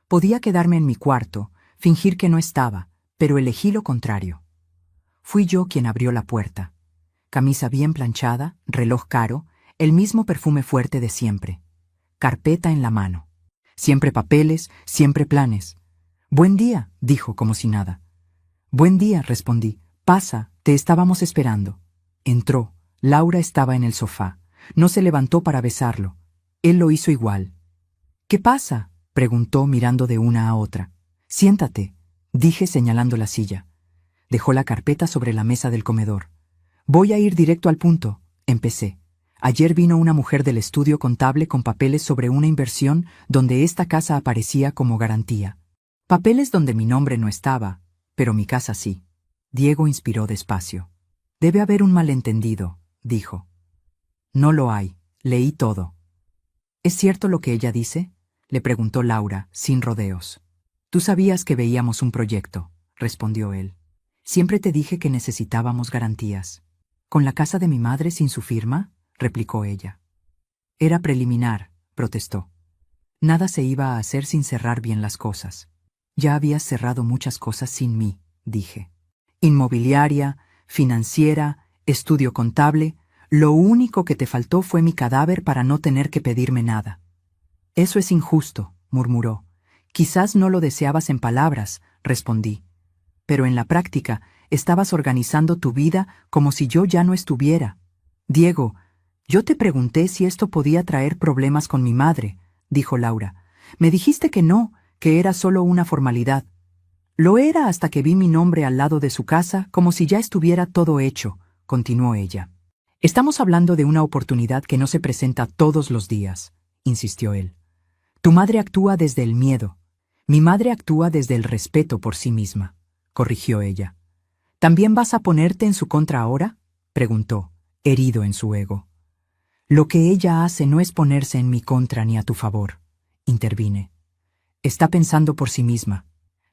Podía quedarme en mi cuarto, fingir que no estaba, pero elegí lo contrario. Fui yo quien abrió la puerta. Camisa bien planchada, reloj caro, el mismo perfume fuerte de siempre. Carpeta en la mano. Siempre papeles, siempre planes. Buen día, dijo como si nada. Buen día, respondí. Pasa, te estábamos esperando. Entró. Laura estaba en el sofá. No se levantó para besarlo. Él lo hizo igual. ¿Qué pasa?, preguntó mirando de una a otra. Siéntate, dije señalando la silla. Dejó la carpeta sobre la mesa del comedor. Voy a ir directo al punto, empecé. Ayer vino una mujer del estudio contable con papeles sobre una inversión donde esta casa aparecía como garantía. Papeles donde mi nombre no estaba, pero mi casa sí. Diego inspiró despacio. Debe haber un malentendido, dijo. No lo hay, leí todo. ¿Es cierto lo que ella dice?, le preguntó Laura, sin rodeos. Tú sabías que veíamos un proyecto, respondió él. Siempre te dije que necesitábamos garantías. ¿Con la casa de mi madre sin su firma?, replicó ella. Era preliminar, protestó. Nada se iba a hacer sin cerrar bien las cosas. Ya habías cerrado muchas cosas sin mí, dije. Inmobiliaria, financiera, estudio contable, lo único que te faltó fue mi cadáver para no tener que pedirme nada. Eso es injusto, murmuró. Quizás no lo deseabas en palabras, respondí. Pero en la práctica estabas organizando tu vida como si yo ya no estuviera. Diego, yo te pregunté si esto podía traer problemas con mi madre, dijo Laura. Me dijiste que no, que era solo una formalidad. Lo era hasta que vi mi nombre al lado de su casa como si ya estuviera todo hecho, continuó ella. Estamos hablando de una oportunidad que no se presenta todos los días, insistió él. Tu madre actúa desde el miedo. Mi madre actúa desde el respeto por sí misma, corrigió ella. ¿También vas a ponerte en su contra ahora?, preguntó, herido en su ego. Lo que ella hace no es ponerse en mi contra ni a tu favor, intervine. Está pensando por sí misma.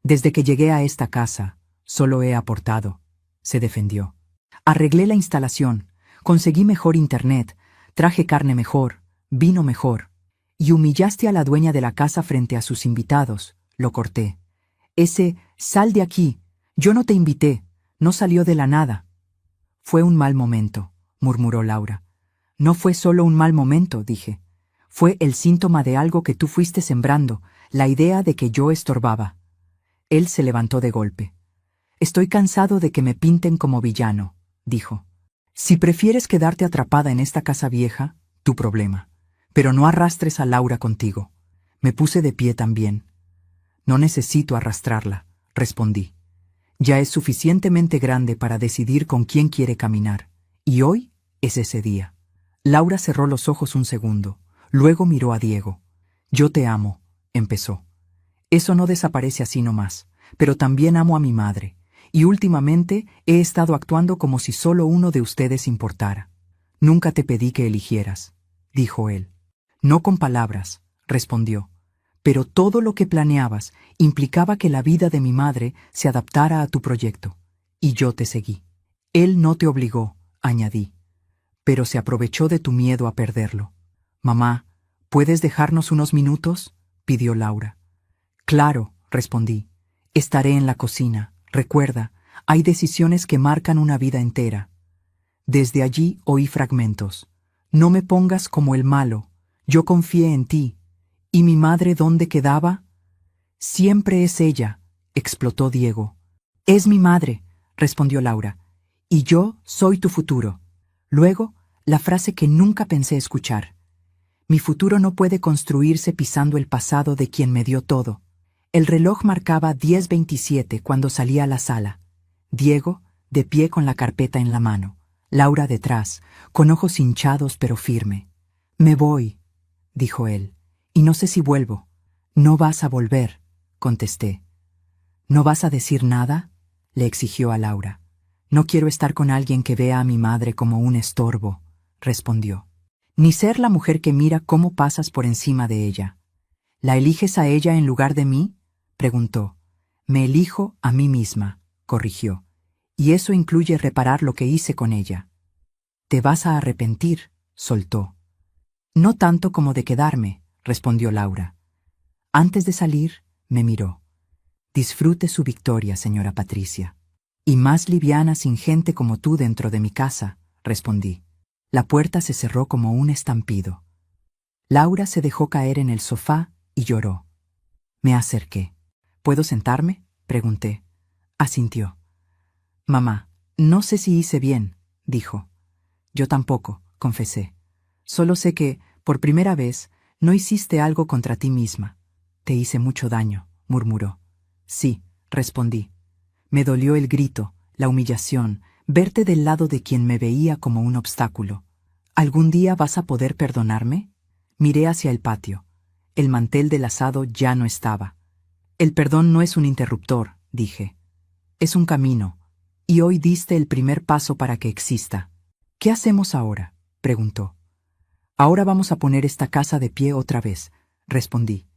Desde que llegué a esta casa, solo he aportado, se defendió. Arreglé la instalación, conseguí mejor internet, traje carne mejor, vino mejor. Y humillaste a la dueña de la casa frente a sus invitados, lo corté. Ese «sal de aquí, yo no te invité», no salió de la nada. Fue un mal momento, murmuró Laura. No fue solo un mal momento, dije. Fue el síntoma de algo que tú fuiste sembrando, la idea de que yo estorbaba. Él se levantó de golpe. Estoy cansado de que me pinten como villano, dijo. Si prefieres quedarte atrapada en esta casa vieja, tu problema. Pero no arrastres a Laura contigo. Me puse de pie también. No necesito arrastrarla, respondí. Ya es suficientemente grande para decidir con quién quiere caminar, y hoy es ese día. Laura cerró los ojos un segundo, luego miró a Diego. Yo te amo, empezó. Eso no desaparece así nomás, pero también amo a mi madre, y últimamente he estado actuando como si solo uno de ustedes importara. Nunca te pedí que eligieras, dijo él. No con palabras, respondió. Pero todo lo que planeabas implicaba que la vida de mi madre se adaptara a tu proyecto, y yo te seguí. Él no te obligó, añadí, pero se aprovechó de tu miedo a perderlo. Mamá, ¿puedes dejarnos unos minutos?, pidió Laura. Claro, respondí. Estaré en la cocina. Recuerda, hay decisiones que marcan una vida entera. Desde allí oí fragmentos. No me pongas como el malo. Yo confié en ti. ¿Y mi madre dónde quedaba? Siempre es ella, explotó Diego. Es mi madre, respondió Laura. Y yo soy tu futuro. Luego, la frase que nunca pensé escuchar. Mi futuro no puede construirse pisando el pasado de quien me dio todo. El reloj marcaba 10:27 cuando salí a la sala. Diego, de pie con la carpeta en la mano. Laura detrás, con ojos hinchados pero firme. Me voy, dijo él. Y no sé si vuelvo. No vas a volver, contesté. ¿No vas a decir nada?, le exigió a Laura. No quiero estar con alguien que vea a mi madre como un estorbo, respondió. Ni ser la mujer que mira cómo pasas por encima de ella. ¿La eliges a ella en lugar de mí?, preguntó. Me elijo a mí misma, corrigió. Y eso incluye reparar lo que hice con ella. Te vas a arrepentir, soltó. No tanto como de quedarme, respondió Laura. Antes de salir, me miró. Disfrute su victoria, señora Patricia. Y más liviana sin gente como tú dentro de mi casa, respondí. La puerta se cerró como un estampido. Laura se dejó caer en el sofá y lloró. Me acerqué. ¿Puedo sentarme?, pregunté. Asintió. Mamá, no sé si hice bien, dijo. Yo tampoco, confesé. Solo sé que, por primera vez, no hiciste algo contra ti misma. Te hice mucho daño, murmuró. Sí, respondí. Me dolió el grito, la humillación, verte del lado de quien me veía como un obstáculo. ¿Algún día vas a poder perdonarme? Miré hacia el patio. El mantel del asado ya no estaba. El perdón no es un interruptor, dije. Es un camino, y hoy diste el primer paso para que exista. ¿Qué hacemos ahora?, preguntó. Ahora vamos a poner esta casa de pie otra vez, respondí.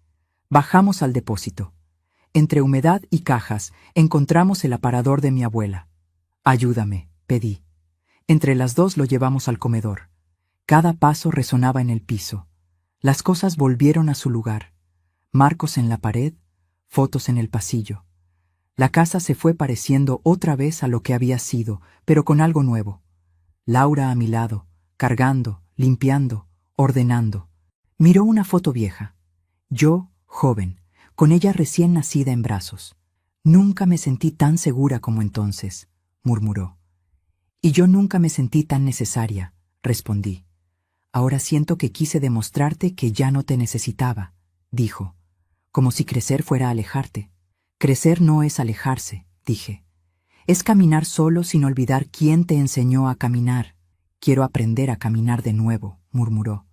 Bajamos al depósito. Entre humedad y cajas encontramos el aparador de mi abuela. Ayúdame, pedí. Entre las dos lo llevamos al comedor. Cada paso resonaba en el piso. Las cosas volvieron a su lugar. Marcos en la pared, fotos en el pasillo. La casa se fue pareciendo otra vez a lo que había sido, pero con algo nuevo. Laura a mi lado, cargando, limpiando, ordenando. Miró una foto vieja. Yo, joven, con ella recién nacida en brazos. Nunca me sentí tan segura como entonces, murmuró. Y yo nunca me sentí tan necesaria, respondí. Ahora siento que quise demostrarte que ya no te necesitaba, dijo, como si crecer fuera alejarte. Crecer no es alejarse, dije. Es caminar solo sin olvidar quién te enseñó a caminar. Quiero aprender a caminar de nuevo, murmuró.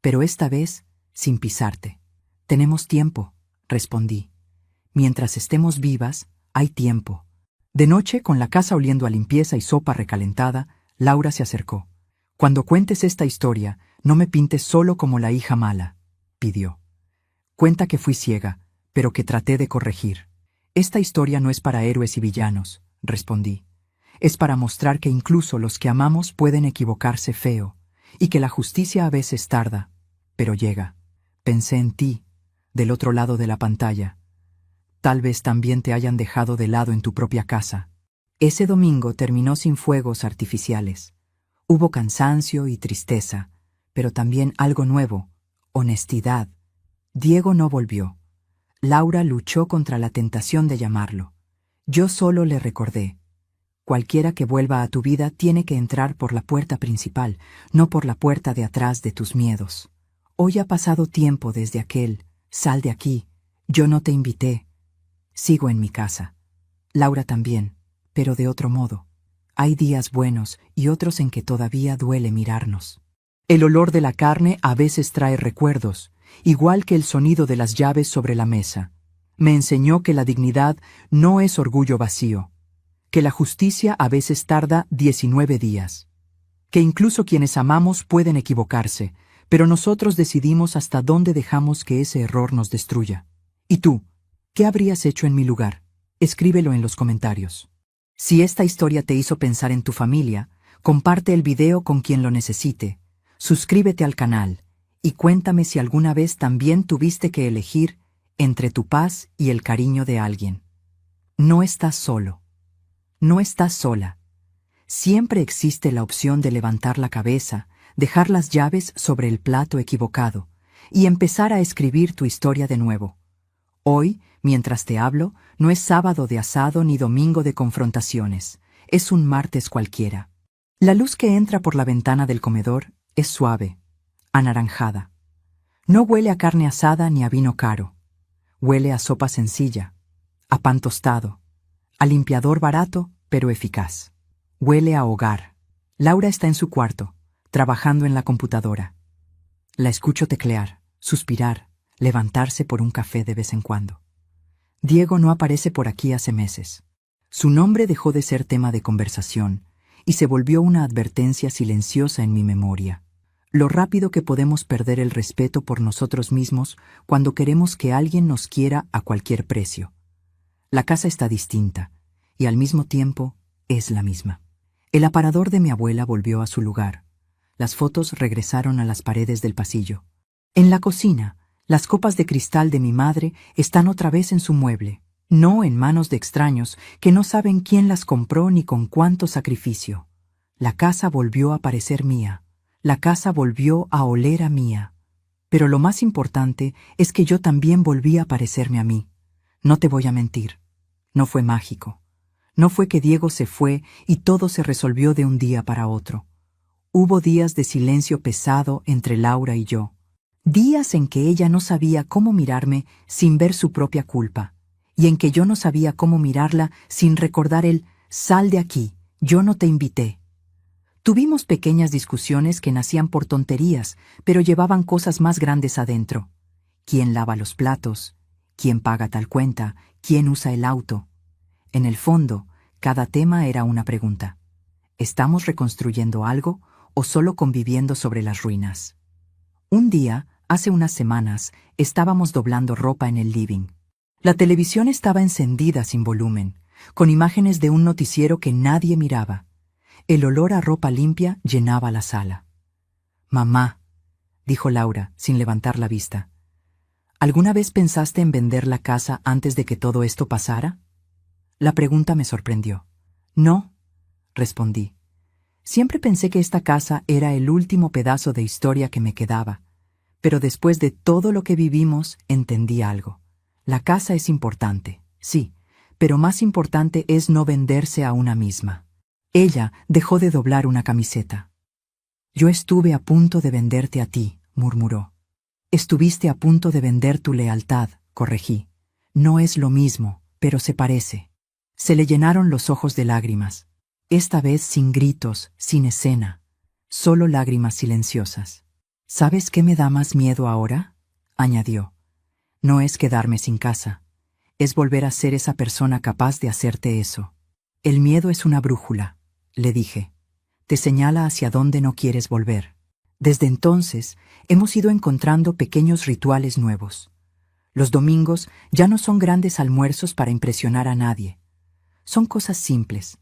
Pero esta vez, sin pisarte. Tenemos tiempo, respondí. Mientras estemos vivas, hay tiempo. De noche, con la casa oliendo a limpieza y sopa recalentada, Laura se acercó. Cuando cuentes esta historia, no me pintes solo como la hija mala, pidió. Cuenta que fui ciega, pero que traté de corregir. Esta historia no es para héroes y villanos, respondí. Es para mostrar que incluso los que amamos pueden equivocarse feo, y que la justicia a veces tarda, pero llega. Pensé en ti, del otro lado de la pantalla. Tal vez también te hayan dejado de lado en tu propia casa. Ese domingo terminó sin fuegos artificiales. Hubo cansancio y tristeza, pero también algo nuevo, honestidad. Diego no volvió. Laura luchó contra la tentación de llamarlo. Yo solo le recordé: cualquiera que vuelva a tu vida tiene que entrar por la puerta principal, no por la puerta de atrás de tus miedos. Hoy ha pasado tiempo desde aquel «sal de aquí», yo no te invité. Sigo en mi casa. Laura también, pero de otro modo. Hay días buenos y otros en que todavía duele mirarnos. El olor de la carne a veces trae recuerdos, igual que el sonido de las llaves sobre la mesa. Me enseñó que la dignidad no es orgullo vacío, que la justicia a veces tarda 19 días, que incluso quienes amamos pueden equivocarse, pero nosotros decidimos hasta dónde dejamos que ese error nos destruya. ¿Y tú? ¿Qué habrías hecho en mi lugar? Escríbelo en los comentarios. Si esta historia te hizo pensar en tu familia, comparte el video con quien lo necesite, suscríbete al canal y cuéntame si alguna vez también tuviste que elegir entre tu paz y el cariño de alguien. No estás solo. No estás sola. Siempre existe la opción de levantar la cabeza, dejar las llaves sobre el plato equivocado y empezar a escribir tu historia de nuevo. Hoy, mientras te hablo, no es sábado de asado ni domingo de confrontaciones, es un martes cualquiera. La luz que entra por la ventana del comedor es suave, anaranjada. No huele a carne asada ni a vino caro. Huele a sopa sencilla, a pan tostado, a limpiador barato pero eficaz. Huele a hogar. Laura está en su cuarto, trabajando en la computadora. La escucho teclear, suspirar, levantarse por un café de vez en cuando. Diego no aparece por aquí hace meses. Su nombre dejó de ser tema de conversación y se volvió una advertencia silenciosa en mi memoria. Lo rápido que podemos perder el respeto por nosotros mismos cuando queremos que alguien nos quiera a cualquier precio. La casa está distinta y al mismo tiempo es la misma. El aparador de mi abuela volvió a su lugar. Las fotos regresaron a las paredes del pasillo. En la cocina, las copas de cristal de mi madre están otra vez en su mueble, no en manos de extraños que no saben quién las compró ni con cuánto sacrificio. La casa volvió a parecer mía. La casa volvió a oler a mía. Pero lo más importante es que yo también volví a parecerme a mí. No te voy a mentir. No fue mágico. No fue que Diego se fue y todo se resolvió de un día para otro. Hubo días de silencio pesado entre Laura y yo. Días en que ella no sabía cómo mirarme sin ver su propia culpa, y en que yo no sabía cómo mirarla sin recordar el «sal de aquí, yo no te invité». Tuvimos pequeñas discusiones que nacían por tonterías, pero llevaban cosas más grandes adentro. ¿Quién lava los platos? ¿Quién paga tal cuenta? ¿Quién usa el auto? En el fondo, cada tema era una pregunta. ¿Estamos reconstruyendo algo o solo conviviendo sobre las ruinas? Un día, hace unas semanas, estábamos doblando ropa en el living. La televisión estaba encendida sin volumen, con imágenes de un noticiero que nadie miraba. El olor a ropa limpia llenaba la sala. «Mamá», dijo Laura, sin levantar la vista, ¿alguna vez pensaste en vender la casa antes de que todo esto pasara? La pregunta me sorprendió. «No», respondí. Siempre pensé que esta casa era el último pedazo de historia que me quedaba. Pero después de todo lo que vivimos, entendí algo. La casa es importante, sí, pero más importante es no venderse a una misma. Ella dejó de doblar una camiseta. «Yo estuve a punto de venderte a ti», murmuró. «Estuviste a punto de vender tu lealtad», corregí. «No es lo mismo, pero se parece». Se le llenaron los ojos de lágrimas. Esta vez sin gritos, sin escena, solo lágrimas silenciosas. «¿Sabes qué me da más miedo ahora?», añadió. «No es quedarme sin casa. Es volver a ser esa persona capaz de hacerte eso. El miedo es una brújula», le dije. «Te señala hacia dónde no quieres volver». Desde entonces, hemos ido encontrando pequeños rituales nuevos. Los domingos ya no son grandes almuerzos para impresionar a nadie. Son cosas simples.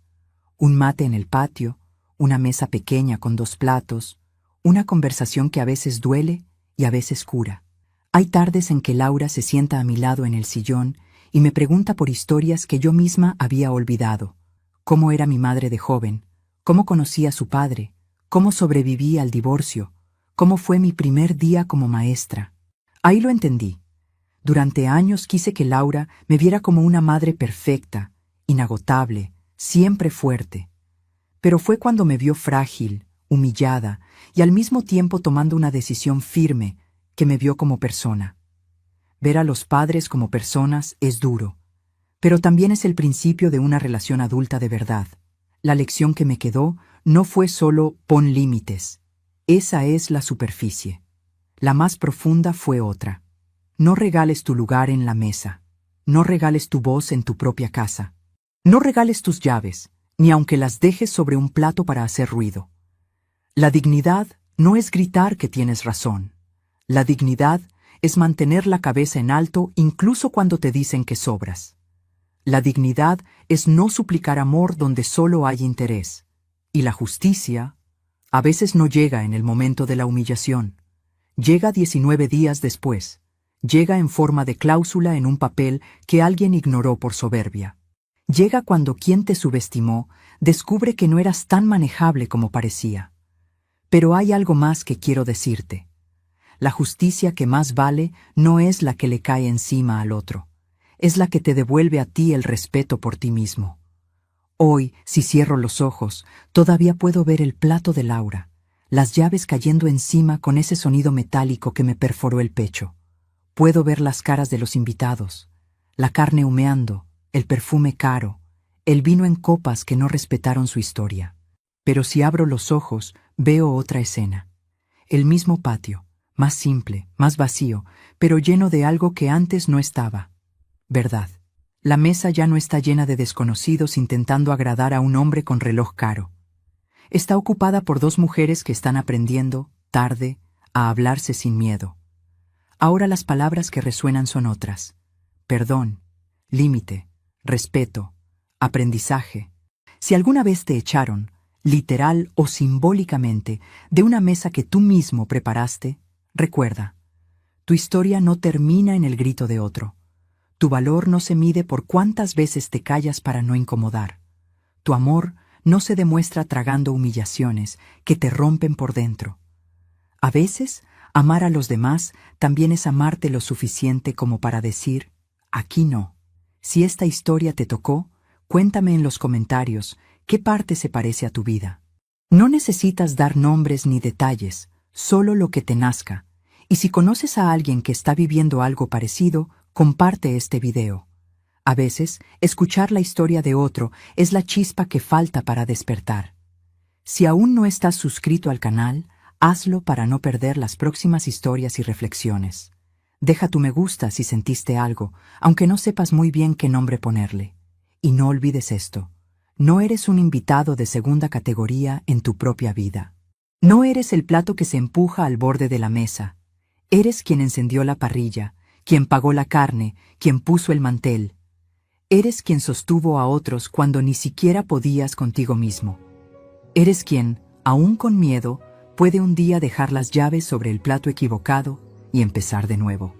Un mate en el patio, una mesa pequeña con 2 platos, una conversación que a veces duele y a veces cura. Hay tardes en que Laura se sienta a mi lado en el sillón y me pregunta por historias que yo misma había olvidado. Cómo era mi madre de joven, cómo conocí a su padre, cómo sobreviví al divorcio, cómo fue mi primer día como maestra. Ahí lo entendí. Durante años quise que Laura me viera como una madre perfecta, inagotable, siempre fuerte. Pero fue cuando me vio frágil, humillada y al mismo tiempo tomando una decisión firme que me vio como persona. Ver a los padres como personas es duro, pero también es el principio de una relación adulta de verdad. La lección que me quedó no fue solo pon límites. Esa es la superficie. La más profunda fue otra. No regales tu lugar en la mesa. No regales tu voz en tu propia casa. No regales tus llaves, ni aunque las dejes sobre un plato para hacer ruido. La dignidad no es gritar que tienes razón. La dignidad es mantener la cabeza en alto incluso cuando te dicen que sobras. La dignidad es no suplicar amor donde solo hay interés. Y la justicia a veces no llega en el momento de la humillación. Llega 19 días después. Llega en forma de cláusula en un papel que alguien ignoró por soberbia. Llega cuando quien te subestimó descubre que no eras tan manejable como parecía. Pero hay algo más que quiero decirte. La justicia que más vale no es la que le cae encima al otro. Es la que te devuelve a ti el respeto por ti mismo. Hoy, si cierro los ojos, todavía puedo ver el plato de Laura, las llaves cayendo encima con ese sonido metálico que me perforó el pecho. Puedo ver las caras de los invitados, la carne humeando, el perfume caro, el vino en copas que no respetaron su historia. Pero si abro los ojos, veo otra escena. El mismo patio, más simple, más vacío, pero lleno de algo que antes no estaba. Verdad. La mesa ya no está llena de desconocidos intentando agradar a un hombre con reloj caro. Está ocupada por dos mujeres que están aprendiendo, tarde, a hablarse sin miedo. Ahora las palabras que resuenan son otras. Perdón, límite, respeto, aprendizaje. Si alguna vez te echaron, literal o simbólicamente, de una mesa que tú mismo preparaste, recuerda, tu historia no termina en el grito de otro. Tu valor no se mide por cuántas veces te callas para no incomodar. Tu amor no se demuestra tragando humillaciones que te rompen por dentro. A veces, amar a los demás también es amarte lo suficiente como para decir, aquí no. Si esta historia te tocó, cuéntame en los comentarios qué parte se parece a tu vida. No necesitas dar nombres ni detalles, solo lo que te nazca. Y si conoces a alguien que está viviendo algo parecido, comparte este video. A veces, escuchar la historia de otro es la chispa que falta para despertar. Si aún no estás suscrito al canal, hazlo para no perder las próximas historias y reflexiones. Deja tu me gusta si sentiste algo, aunque no sepas muy bien qué nombre ponerle. Y no olvides esto, no eres un invitado de segunda categoría en tu propia vida. No eres el plato que se empuja al borde de la mesa. Eres quien encendió la parrilla, quien pagó la carne, quien puso el mantel. Eres quien sostuvo a otros cuando ni siquiera podías contigo mismo. Eres quien, aún con miedo, puede un día dejar las llaves sobre el plato equivocado y empezar de nuevo.